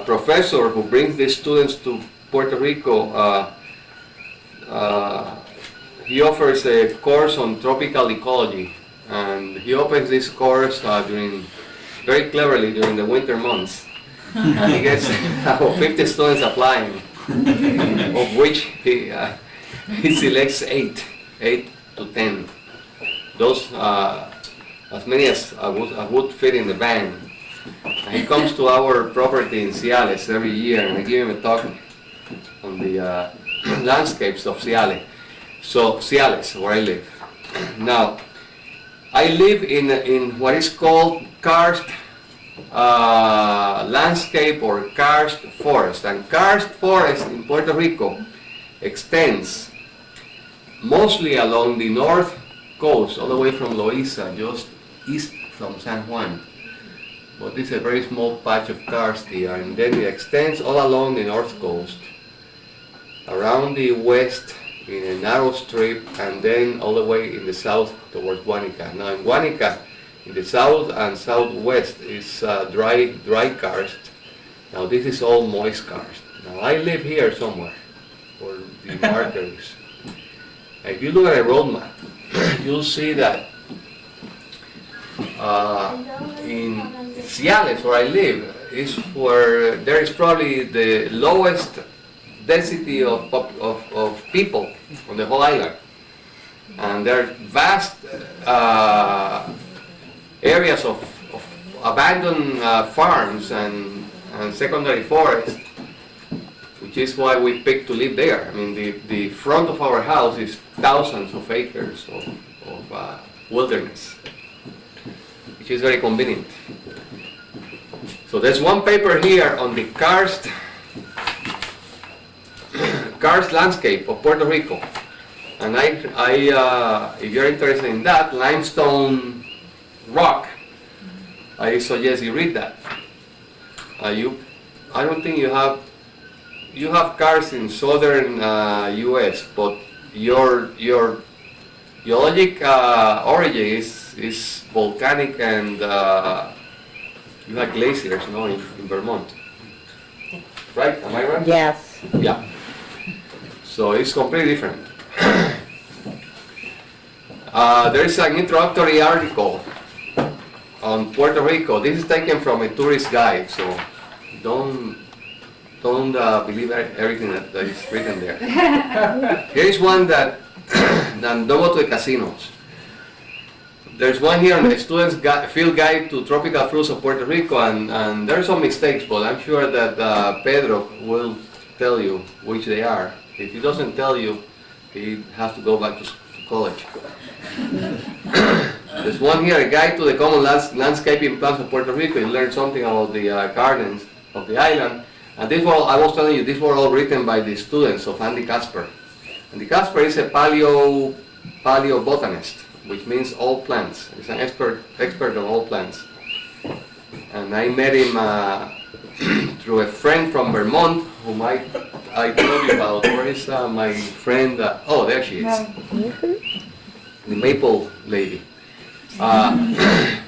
professor who brings these students to Puerto Rico, he offers a course on tropical ecology, and he opens this course very cleverly during the winter months. He gets about 50 students applying, of which he selects 8 to 10. Those, as many as would fit in the van. And he comes to our property in Ciales every year, and I give him a talk on the landscapes of Ciales. So Ciales, where I live. Now, I live in what is called karst landscape or karst forest. And karst forest in Puerto Rico extends mostly along the north coast, all the way from Loíza, just east from San Juan. But this is a very small patch of karst here, and then it extends all along the north coast, around the west in a narrow strip, and then all the way in the south towards Guanica. Now in Guanica, in the south and southwest is dry karst. Now this is all moist karst. Now I live here somewhere, where the marker is. If you look at a road map, you'll see that in Ciales, where I live, is where there is probably the lowest density of people on the whole island. And there are vast areas of abandoned farms and secondary forests, which which is why we picked to live there. I mean, the front of our house is thousands of acres of wilderness, which is very convenient. So there's one paper here on the karst landscape of Puerto Rico. And if you're interested in that, limestone rock, I suggest you read that. I don't think you have karst in southern U.S., but your geologic origin is volcanic, and you have glaciers, in Vermont. Right? Am I right? Yes. Yeah. So it's completely different. There is an introductory article on Puerto Rico. This is taken from a tourist guide, so don't believe everything that is written there. Here is one that don't go to the casinos. There's one here on the student's field guide to tropical fruits of Puerto Rico, and there are some mistakes, but I'm sure that Pedro will tell you which they are. If he doesn't tell you, he has to go back to college. There's one here, a guide to the common landscaping plants of Puerto Rico. You learn something about the gardens of the island. And this were, I was telling you, these were all written by the students of Andy Casper. Andy Casper is a paleobotanist, which means all plants. He's an expert on all plants. And I met him through a friend from Vermont, whom I told you about. Where is my friend? Oh, there she is. The maple lady.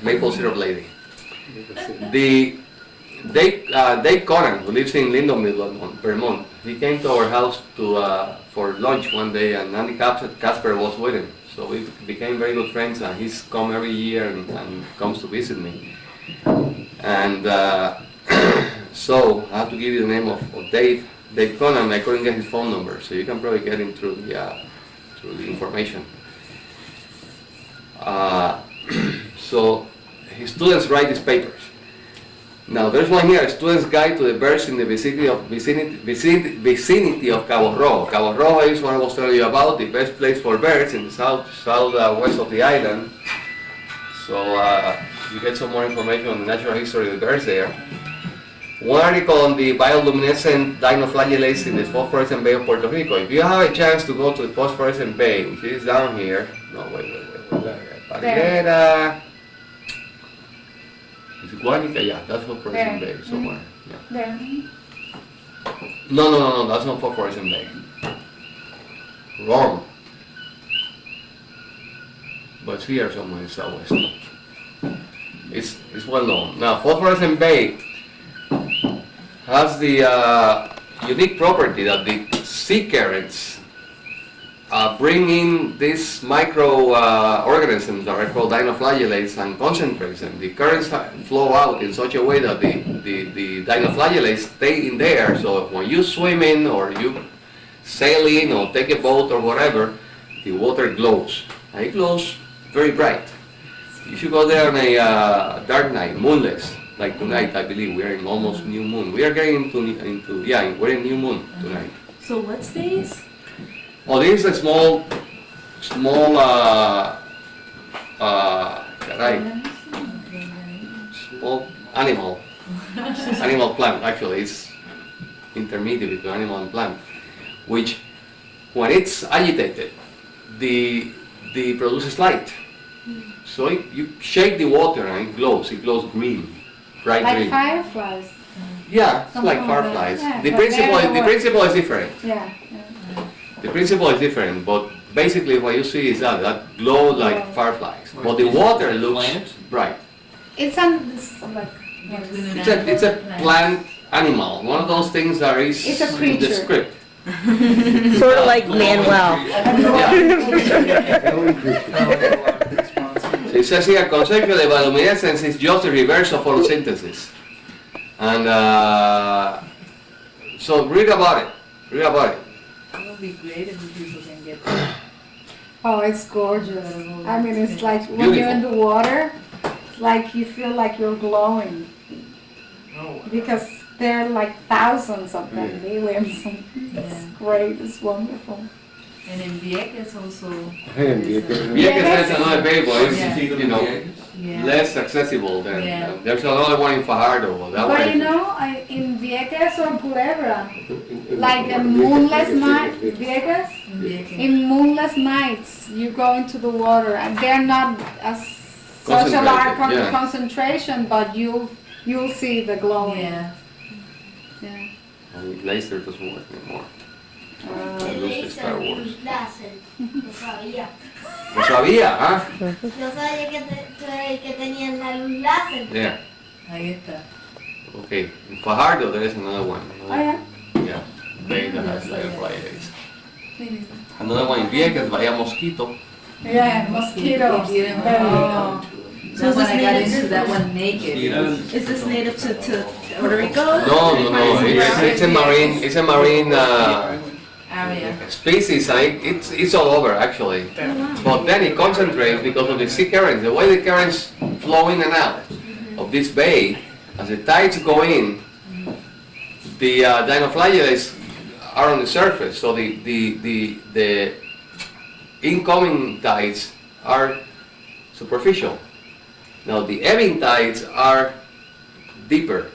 Maple syrup lady. Dave Conan, who lives in Lindenville, Vermont, he came to our house for lunch one day, and Andy Casper was with him. So we became very good friends, and he's come every year and comes to visit me. And so I have to give you the name of Dave Conan. I couldn't get his phone number, so you can probably get him through the information. So his students write these papers. Now there's one here, a student's guide to the birds in the vicinity of Cabo Rojo. Cabo Rojo is what I was telling you about, the best place for birds in the southwest of the island. So you get some more information on the natural history of the birds there. One article on the bioluminescent dinoflagellates in the phosphorescent bay of Puerto Rico. If you have a chance to go to the phosphorescent bay, which is down here, no, wait. Parguera. Is it Guanica? Yeah, that's phosphorescent bay somewhere. Yeah. No, that's not phosphorescent bay. Wrong. But it's here somewhere in southwest. It's well known. Now, phosphorescent bay has the unique property that the sea currents bring in these microorganisms that are called dinoflagellates and concentrates them. The currents flow out in such a way that the dinoflagellates stay in there, so when you swim in or you sail in or take a boat or whatever, the water glows. And it glows very bright. You should go there on a dark night, moonless. Like tonight, I believe we are in almost new moon. We are getting we're in new moon tonight. So what's these? Oh, this is a small animal plant. Actually, it's intermediate between animal and plant, which, when it's agitated, the produces light. So you shake the water and it glows. It glows green, bright green. Like fireflies. Yeah, it's like fireflies. The principle is different. Yeah. The principle is different, but basically what you see is that glow like fireflies. But the water looks bright. It's like. It's a plant animal. One of those things that is It's a in the creature. script. Sort of like Manuel. So it says here, conceptually, bioluminescence is just the reverse of photosynthesis. And so read about it. Read about it. It would be great if people can get that. Oh, it's gorgeous. I mean, it's like when you're in the water, it's like you feel like you're glowing. Because There are like thousands of them, millions. It's great, it's wonderful. And in Vieques also. Vieques has another bay, but it's, Yeah. you know, less accessible than, there's another one in Fajardo. That But one you know, in Vieques or Culebra, like a moonless night, Vieques, in moonless nights, you go into the water, and they're not as such a large Concentrated, yeah. concentration, but you'll see the glowing. Yeah. Yeah. And laser doesn't work anymore. That looks like Star Wars. Lo sabía. ¿Lo sabía, ah? Yo sabía que tenían la luz láser. Yeah. Ahí está. Okay. In Fajardo, there is another one. Oh yeah. Yeah. Bay that has like Fridays. Another one in Vieques, Bahía Mosquito. Yeah, mosquitoes. Oh. So is When this I got native into that one naked. Is this native to Puerto Rico? No. It's a marine Area. species. It's all over actually. But then it concentrates because of the sea currents. The way the currents flow in and out of this bay, as the tides go in, the dinoflagellates are on the surface. So the incoming tides are superficial. Now the ebbing tides are deeper.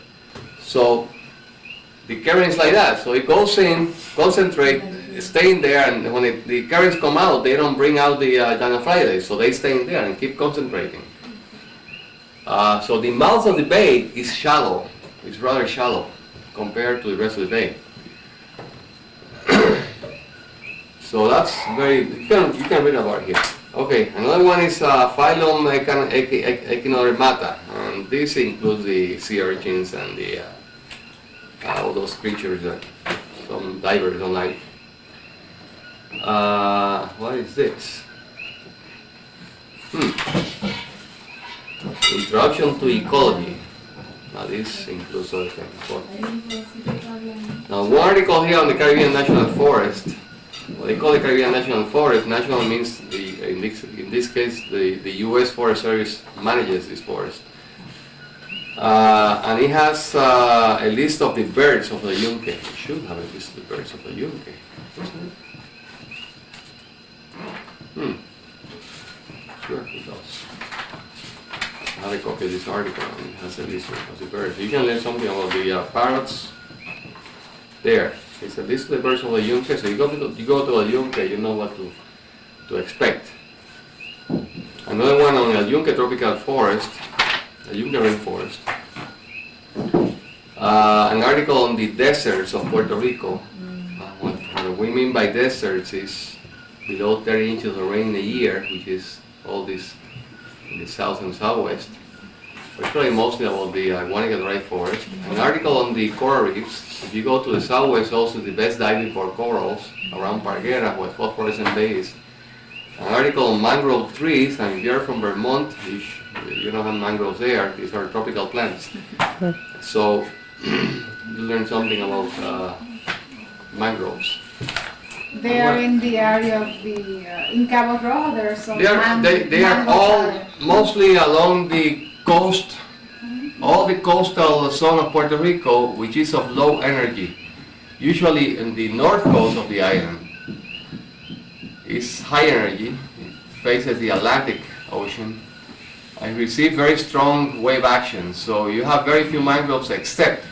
So the currents like that. So it goes in, concentrate, stay in there, and when the currents come out, they don't bring out the dinoflagellates, so they stay in there and keep concentrating. So the mouth of the bay is shallow. It's rather shallow compared to the rest of the bay. So that's very, you can read about it here. Okay, another one is phylum Echinodermata, and this includes the sea urchins and the all those creatures that some divers don't like. What is this? Introduction to ecology. Now this includes other things. Now one article here on the Caribbean National Forest. What they call the Caribbean National Forest. National means in this case the U.S. Forest Service manages this forest. And it has a list of the birds of the Yunque. It should have a list of the birds of the Yunque. Sure, it does. I have a copy of this article and it has a list of the birds. You can learn something about the parrots. There, it's a list of the birds of the Yunque. So you go to the Yunque, you know what to expect. Another one on the Yunque tropical forest. The Yunque rainforest. An article on the deserts of Puerto Rico. What we mean by deserts is below 30 inches of rain a year, which is all this in the south and southwest. It's really mostly about the Guanica dry forest. An article on the coral reefs. If you go to the southwest, also the best diving for corals around Parguera, where Phosphorescent Bay is. An article on mangrove trees, and if you're from Vermont, you don't have mangroves there. These are tropical plants. So you learn something about mangroves. They are in the area of the in Cabo Rojo. There are some. They are all mostly along the coast, all the coastal zone of Puerto Rico, which is of low energy. Usually in the north coast of the island is high energy. It faces the Atlantic Ocean and receive very strong wave action. So you have very few mangroves except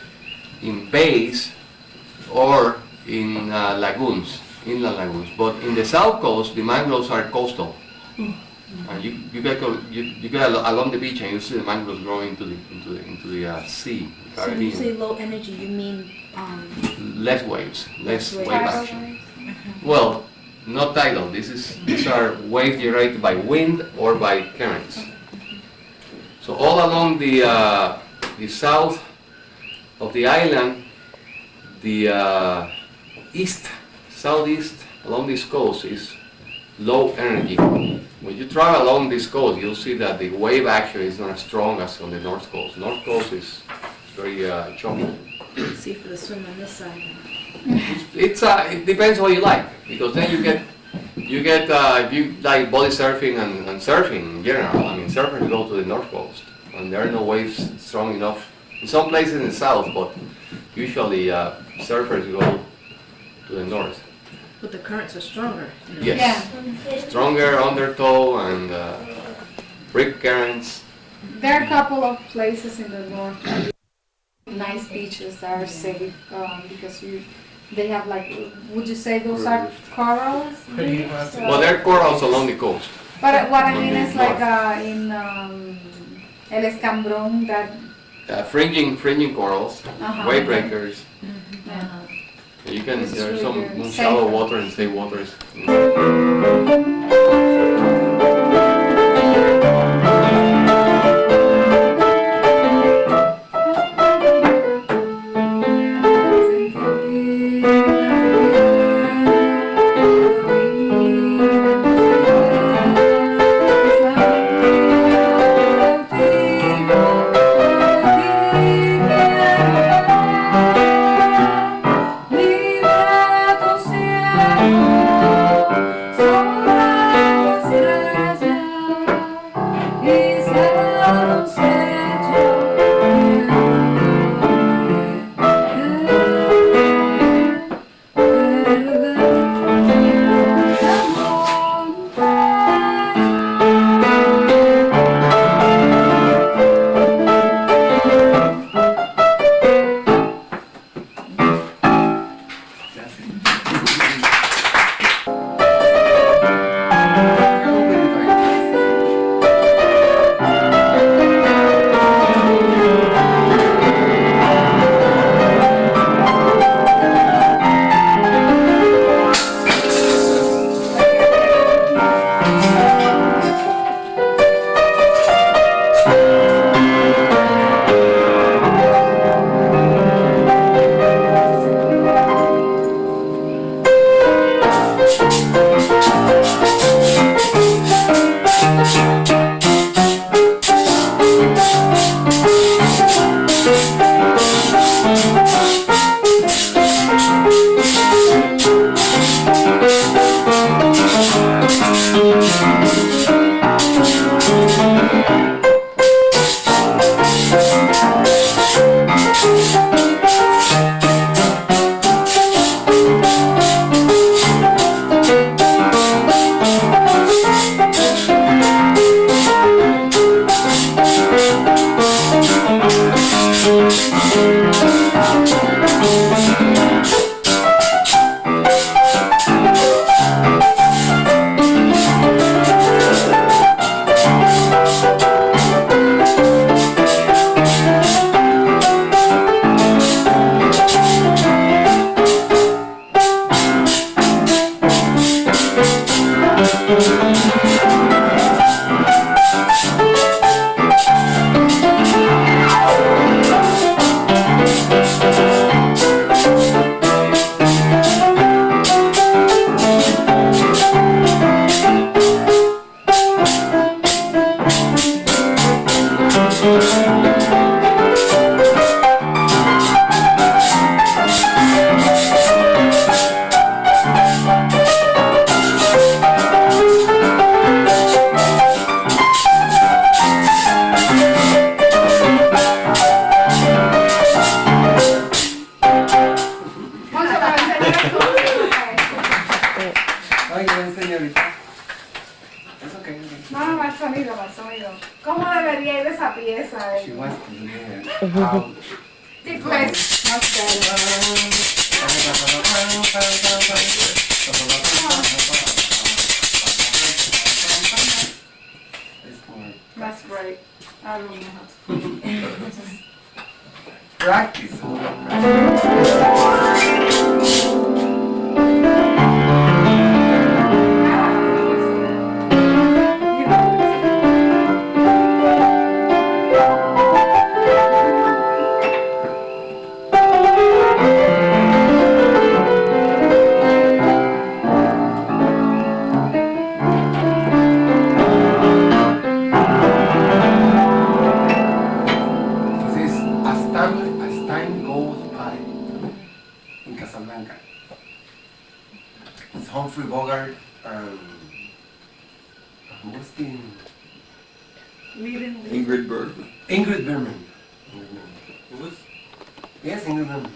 in bays or in lagoons, inland lagoons. But in the south coast, the mangroves are coastal. And you get along the beach and you see the mangroves growing into the sea. So when you say low energy, you mean less waves, less wave action. Mm-hmm. Well, not tidal. These are waves generated by wind or by currents. So all along the south of the island, the southeast along this coast is low energy. When you travel along this coast, you'll see that the wave action is not as strong as on the north coast. North coast is very choppy. see for the swim on this side? It depends what you like, because then you get if you like body surfing and surfing in general. I mean, surfers go to the north coast, and there are no waves strong enough in some places in the south, but usually surfers go to the north. But the currents are stronger. Yes. Stronger undertow and rip currents. There are a couple of places in the north, nice beaches that are safe because they have like, would you say those are corals? Well, there are corals along the coast. But what I On mean the is like north. in El Escambrón, that Fringing corals, wave breakers. yeah. You can, It's there's really some good. shallow Safer. water and safe waters. ¿Cómo debería ir esa pieza? She wants to hear how It plays much That's great. I don't know how to practice. Humphrey Bogart and what's the Ingrid Bergman. Ingrid Bergman. Who was? Yes, Ingrid Bergman.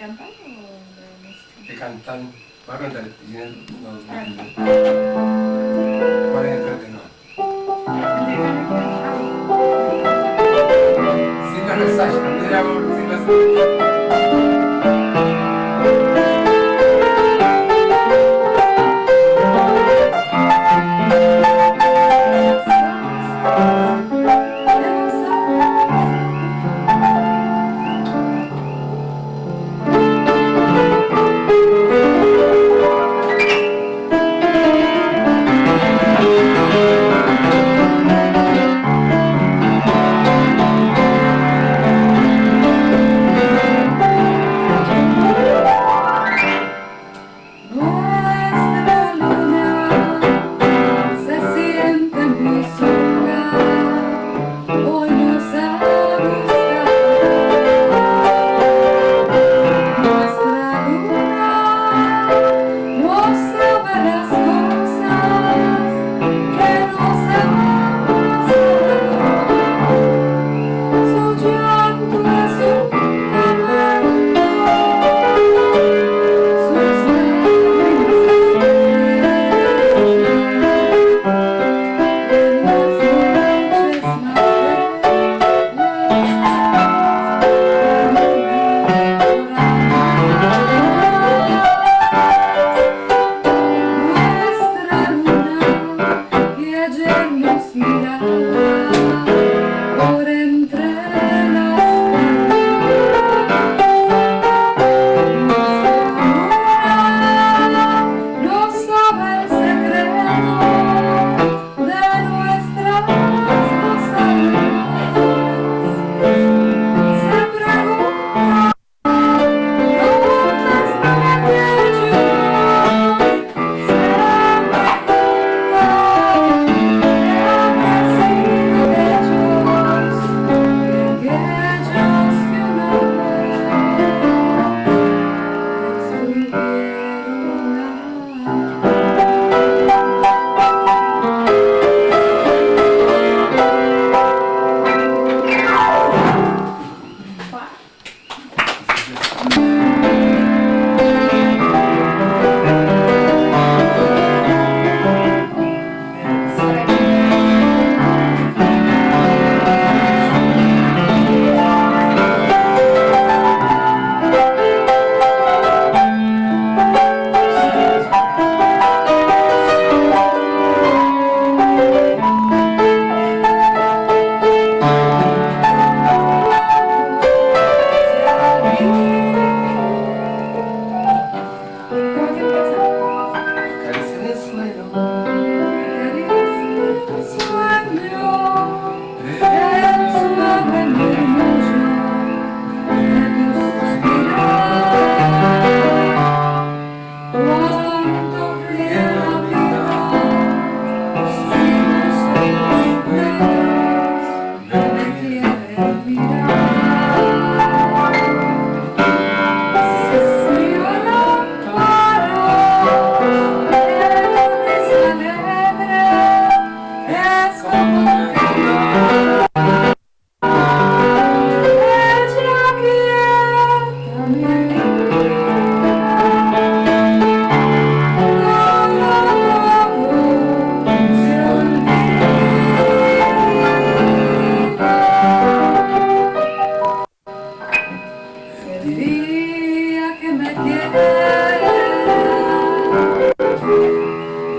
cantar o de música? De cantar. Va a cantar. ¿Cuál es el entretenor? Silvia Versace, no me diga Silvia Versace.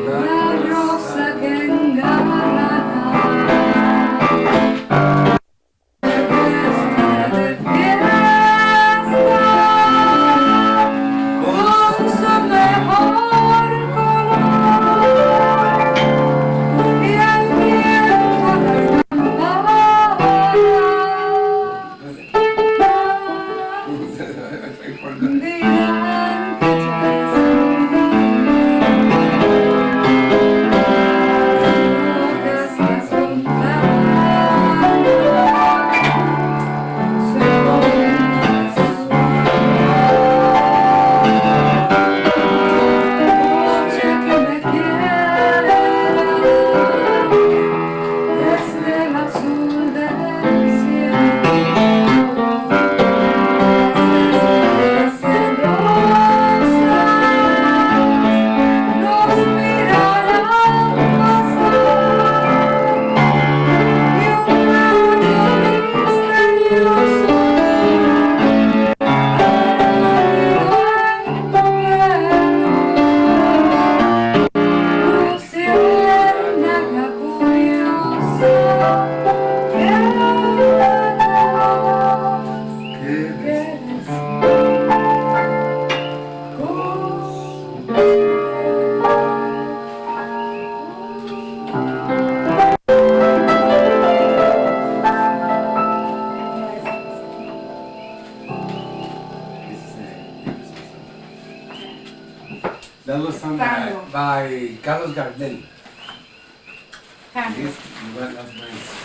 La rosa que engalana by Carlos Gardel. Handle. This one of mine.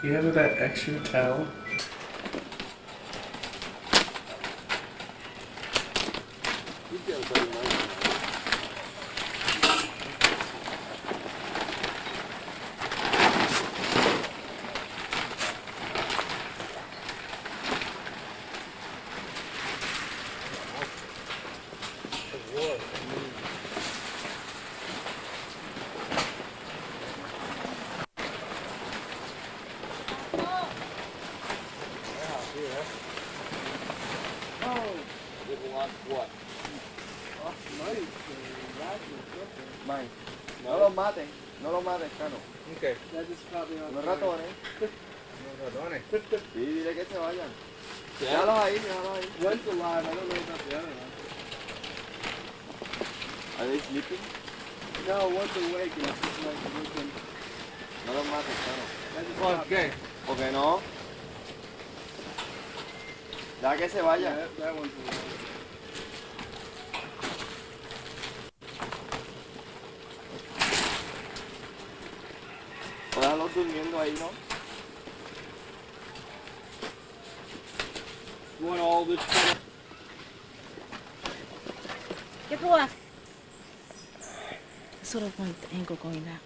You have that extra towel? Bye. No los mates, Cano. ¿Qué? That is probably on Los ratones. Los ratones. Sí, dile que se vayan. Déjalos ahí, déjalos ahí. One's alive. I don't know about the other one. Are they sleeping? No, one's awake and it's just like looking. No los mates, Cano. That is ¿Por qué? ¿Por qué no? Deja que se Yeah, vaya. that one's alive. O déjalos durmiendo ahí, ¿no? You want all this kind of... Get the left. I sort of want the angle going that way.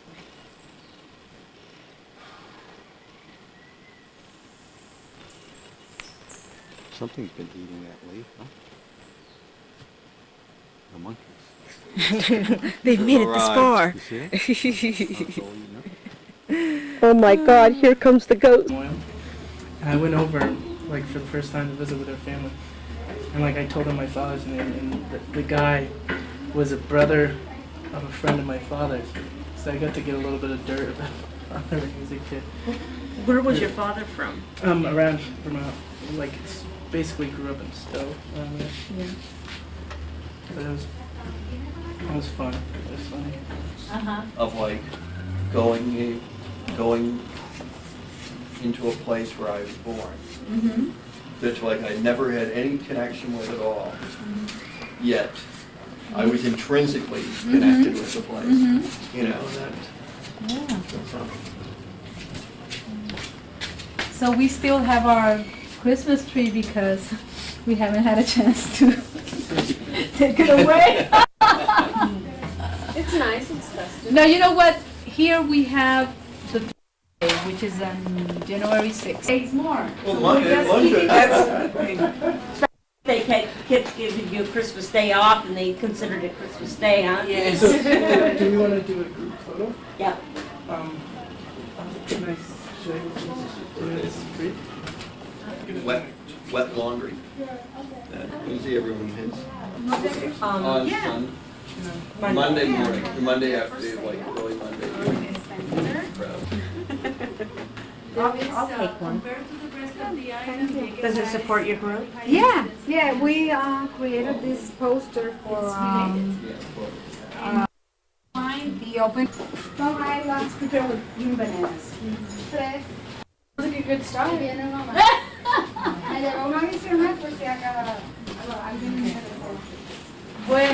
Something's been eating that leaf, huh? The monkeys. They've made it this far. You see it? That's all you know. Oh my God, here comes the goat. And I went over, like, for the first time to visit with her family. And, like, I told her my father's name, and the guy was a brother of a friend of my father's. So I got to get a little bit of dirt about my father when he was a kid. Where was your father from? Around Vermont. Like, basically grew up in Stowe. Yeah. But it was fun. It was funny. Of like going into a place where I was born. That like I never had any connection with at all. Yet I was intrinsically connected with the place. You know that. So we still have our Christmas tree because we haven't had a chance to take it away. It's nice, it's festive. No, you know what? Here we have the day, which is on January 6th. Days more. Well, Monday. They kids give you Christmas Day off and they considered it Christmas Day, huh? Yes. So, do you want to do a group photo? Yep. Can I show you this free? Wet laundry. You see everyone his. On Sun. Monday morning, the Monday after, like early Monday. I'll take one. Does it support your group? Yeah, we created this poster for the open. No, I love to prepare with green bananas. Tres. That's a good start. Me llevó una adicional por si acá alguien me interesó. Bueno.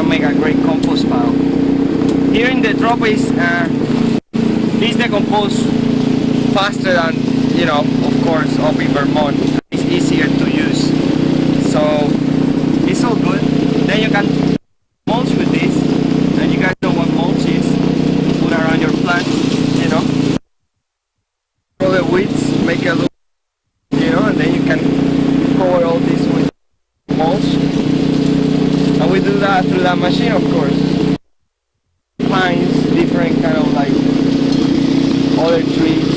make a great compost pile. Here in the tropics, these decompose faster than, you know, of course, up in Vermont. It's easier to use. So it's all good. Then you can mulch with this, and you guys know what mulch is. Put around your plants, you know. All the weeds, make a look, you know, and then you can cover all this with mulch. And we do that through that machine, of course. Pines, different kind of like other trees.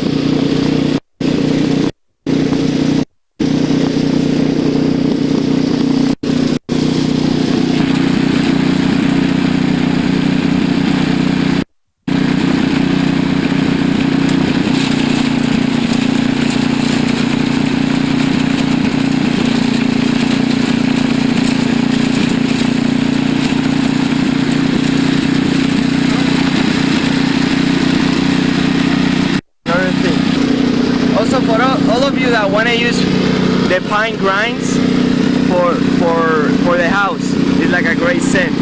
All of you that want to use the pine grinds for the house, it's like a great scent.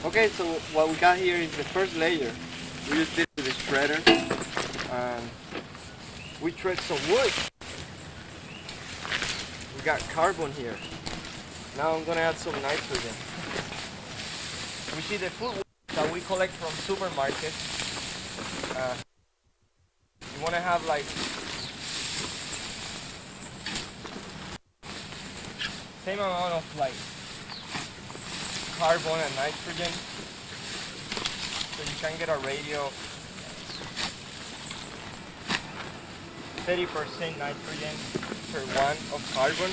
Okay, so what we got here is the first layer. We just did with the shredder, and we shred some wood. We got carbon here. Now I'm gonna add some nitrogen. We see the food that we collect from supermarkets. You wanna have like same amount of like carbon and nitrogen, so you can get a ratio 30% nitrogen per 1 of carbon.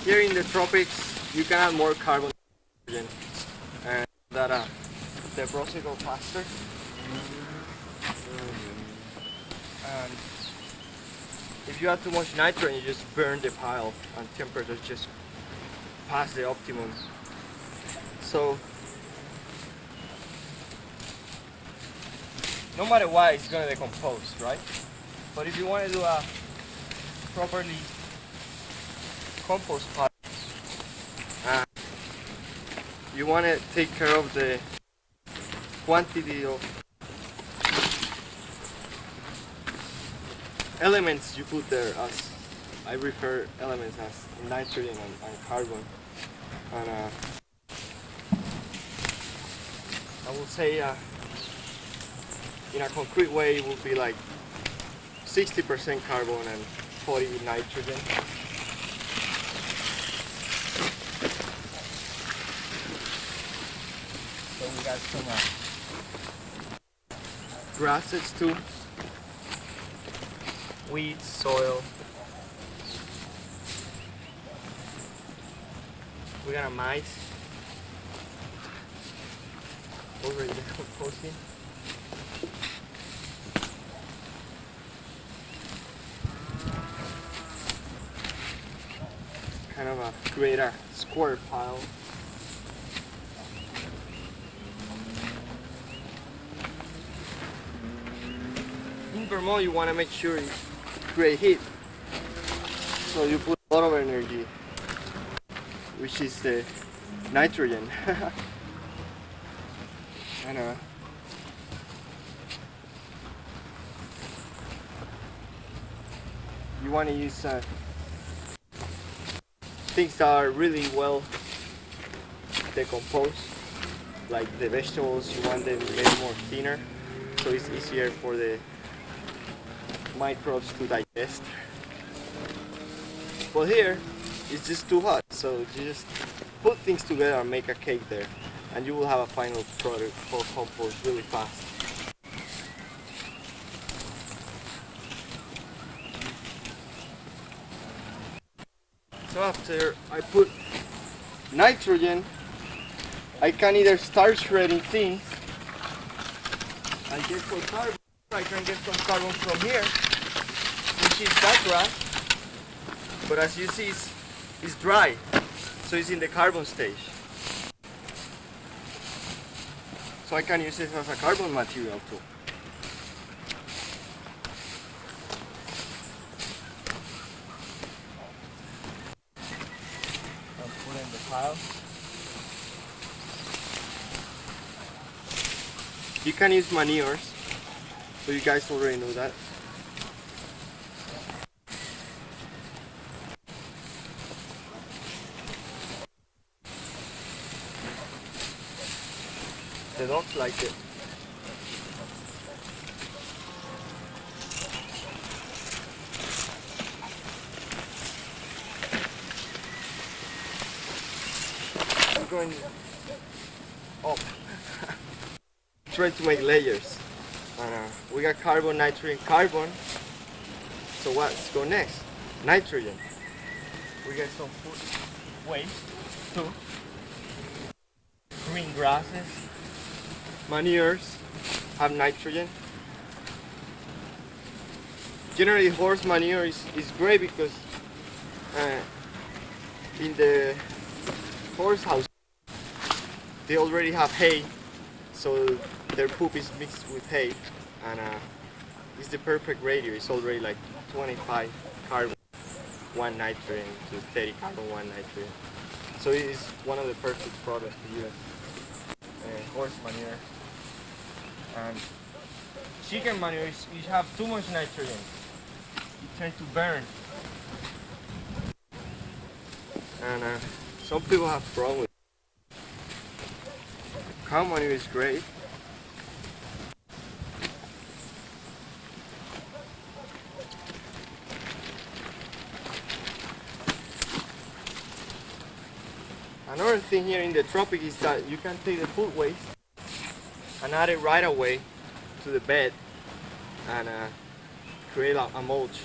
Here in the tropics, you can add more carbon nitrogen, and that the process goes faster. And if you add too much nitrogen, you just burn the pile, and temperatures just past the optimum. So no matter what, it's gonna decompose, right? But if you want to do a properly compost pile, you want to take care of the quantity of elements you put there. As I refer elements as nitrogen and carbon. And I will say in a concrete way it would be like 60% carbon and 40 nitrogen. So we got some grasses too, weeds, soil. We got a mice over in the composting. Kind of create a square pile. In Vermont, you want to make sure you create heat, so you put a lot of energy, which is the nitrogen. And you want to use things that are really well decomposed, like the vegetables. You want them made more thinner, so it's easier for the microbes to digest. But here, it's just too hot, so you just put things together and make a cake there, and you will have a final product for compost really fast. So after I put nitrogen, I can either start shredding things. I get some carbon. I can get some carbon from here, which is that grass. But as you see, it's dry, so it's in the carbon stage. So I can use it as a carbon material too. I'll put it in the pile. You can use manures, so you guys already know that. The dogs like it. I'm going up. Trying to make layers. We got carbon, nitrogen, carbon. So what's go next? Nitrogen. We got some food waste too. Green grasses. Manures have nitrogen. Generally, horse manure is great because in the horse house they already have hay, so their poop is mixed with hay, and it's the perfect ratio. It's already like 25 carbon, 1 nitrogen to 30 carbon, 1 nitrogen. So it is one of the perfect products to use. Horse manure. And chicken manure, you have too much nitrogen. You tend to burn. And some people have problems with it. Cow manure is great. Another thing here in the tropics is that you can take the food waste and add it right away to the bed, and create a mulch.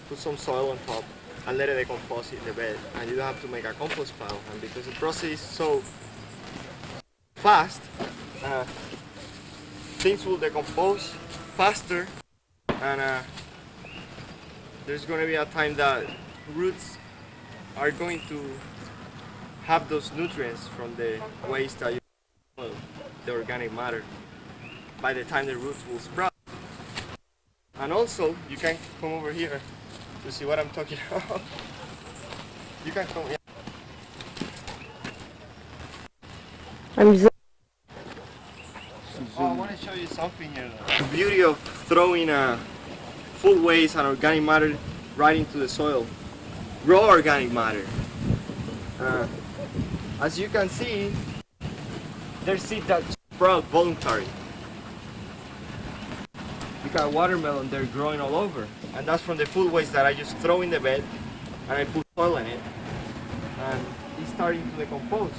Put some soil on top and let it decompose in the bed. And you don't have to make a compost pile. And because the process is so fast, things will decompose faster, and there's going to be a time that roots are going to have those nutrients from the waste that you the organic matter by the time the roots will sprout. And also, you can come over here to see what I'm talking about. You can come, yeah. I want to show you something here. The beauty of throwing food waste and organic matter right into the soil. Raw organic matter. As you can see, there's seeds that sprout voluntary. You got watermelon, they're growing all over. And that's from the food waste that I just throw in the bed and I put soil in it. And it's starting to decompose.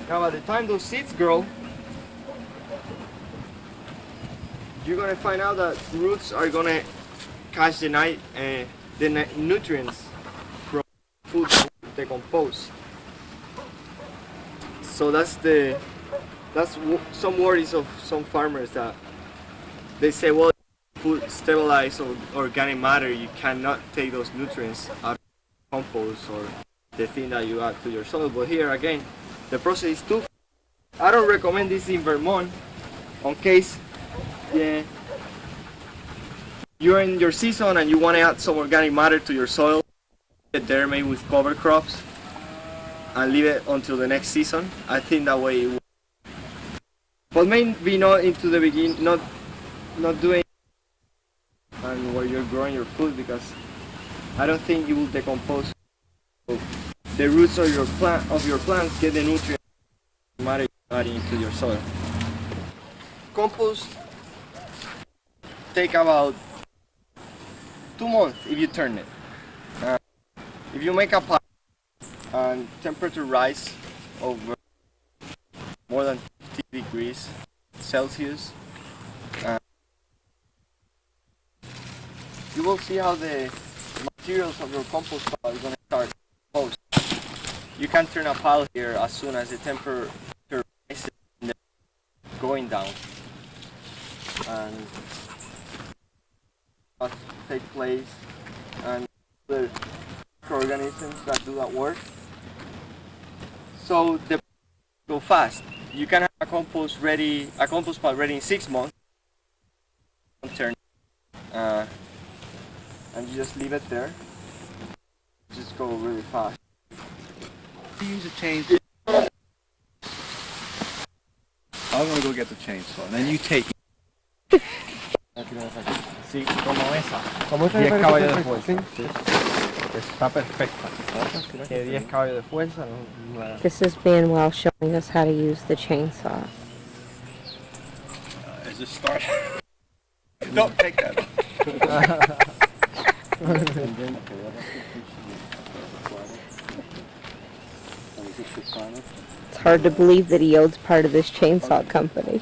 Now by the time those seeds grow, you're gonna find out that roots are gonna catch the nutrients from food that decompose. So that's some worries of some farmers that they say, well, food stabilized or organic matter, you cannot take those nutrients out of compost or the thing that you add to your soil. But here again, the process is too. I don't recommend this in Vermont, in case you're in your season and you want to add some organic matter to your soil. Get there maybe with cover crops and leave it until the next season. I think that way it will. But maybe not into the beginning, not doing and where you're growing your food, because I don't think you will decompose. The roots of your plants get the nutrients matter adding into your soil. Compost take about 2 months if you turn it. If you make a pile and temperature rise over more than 50 degrees Celsius, you will see how the materials of your compost pile is going to start compost. You can turn a pile here as soon as the temperature rises and going down. And that take place, and the microorganisms that do that work. So the go fast. You can have a compost pile ready in 6 months. Turn, and you just leave it there. Just go really fast. You use a chainsaw. I'm gonna go get the chainsaw, and then you take it. Sí, como esa. Como 10 caballos de fuerza. Sí. Está perfecta. Que 10 caballos de fuerza. This is Manuel showing us how to use the chainsaw. As a start. Don't take that. It's hard to believe that he owns part of this chainsaw company.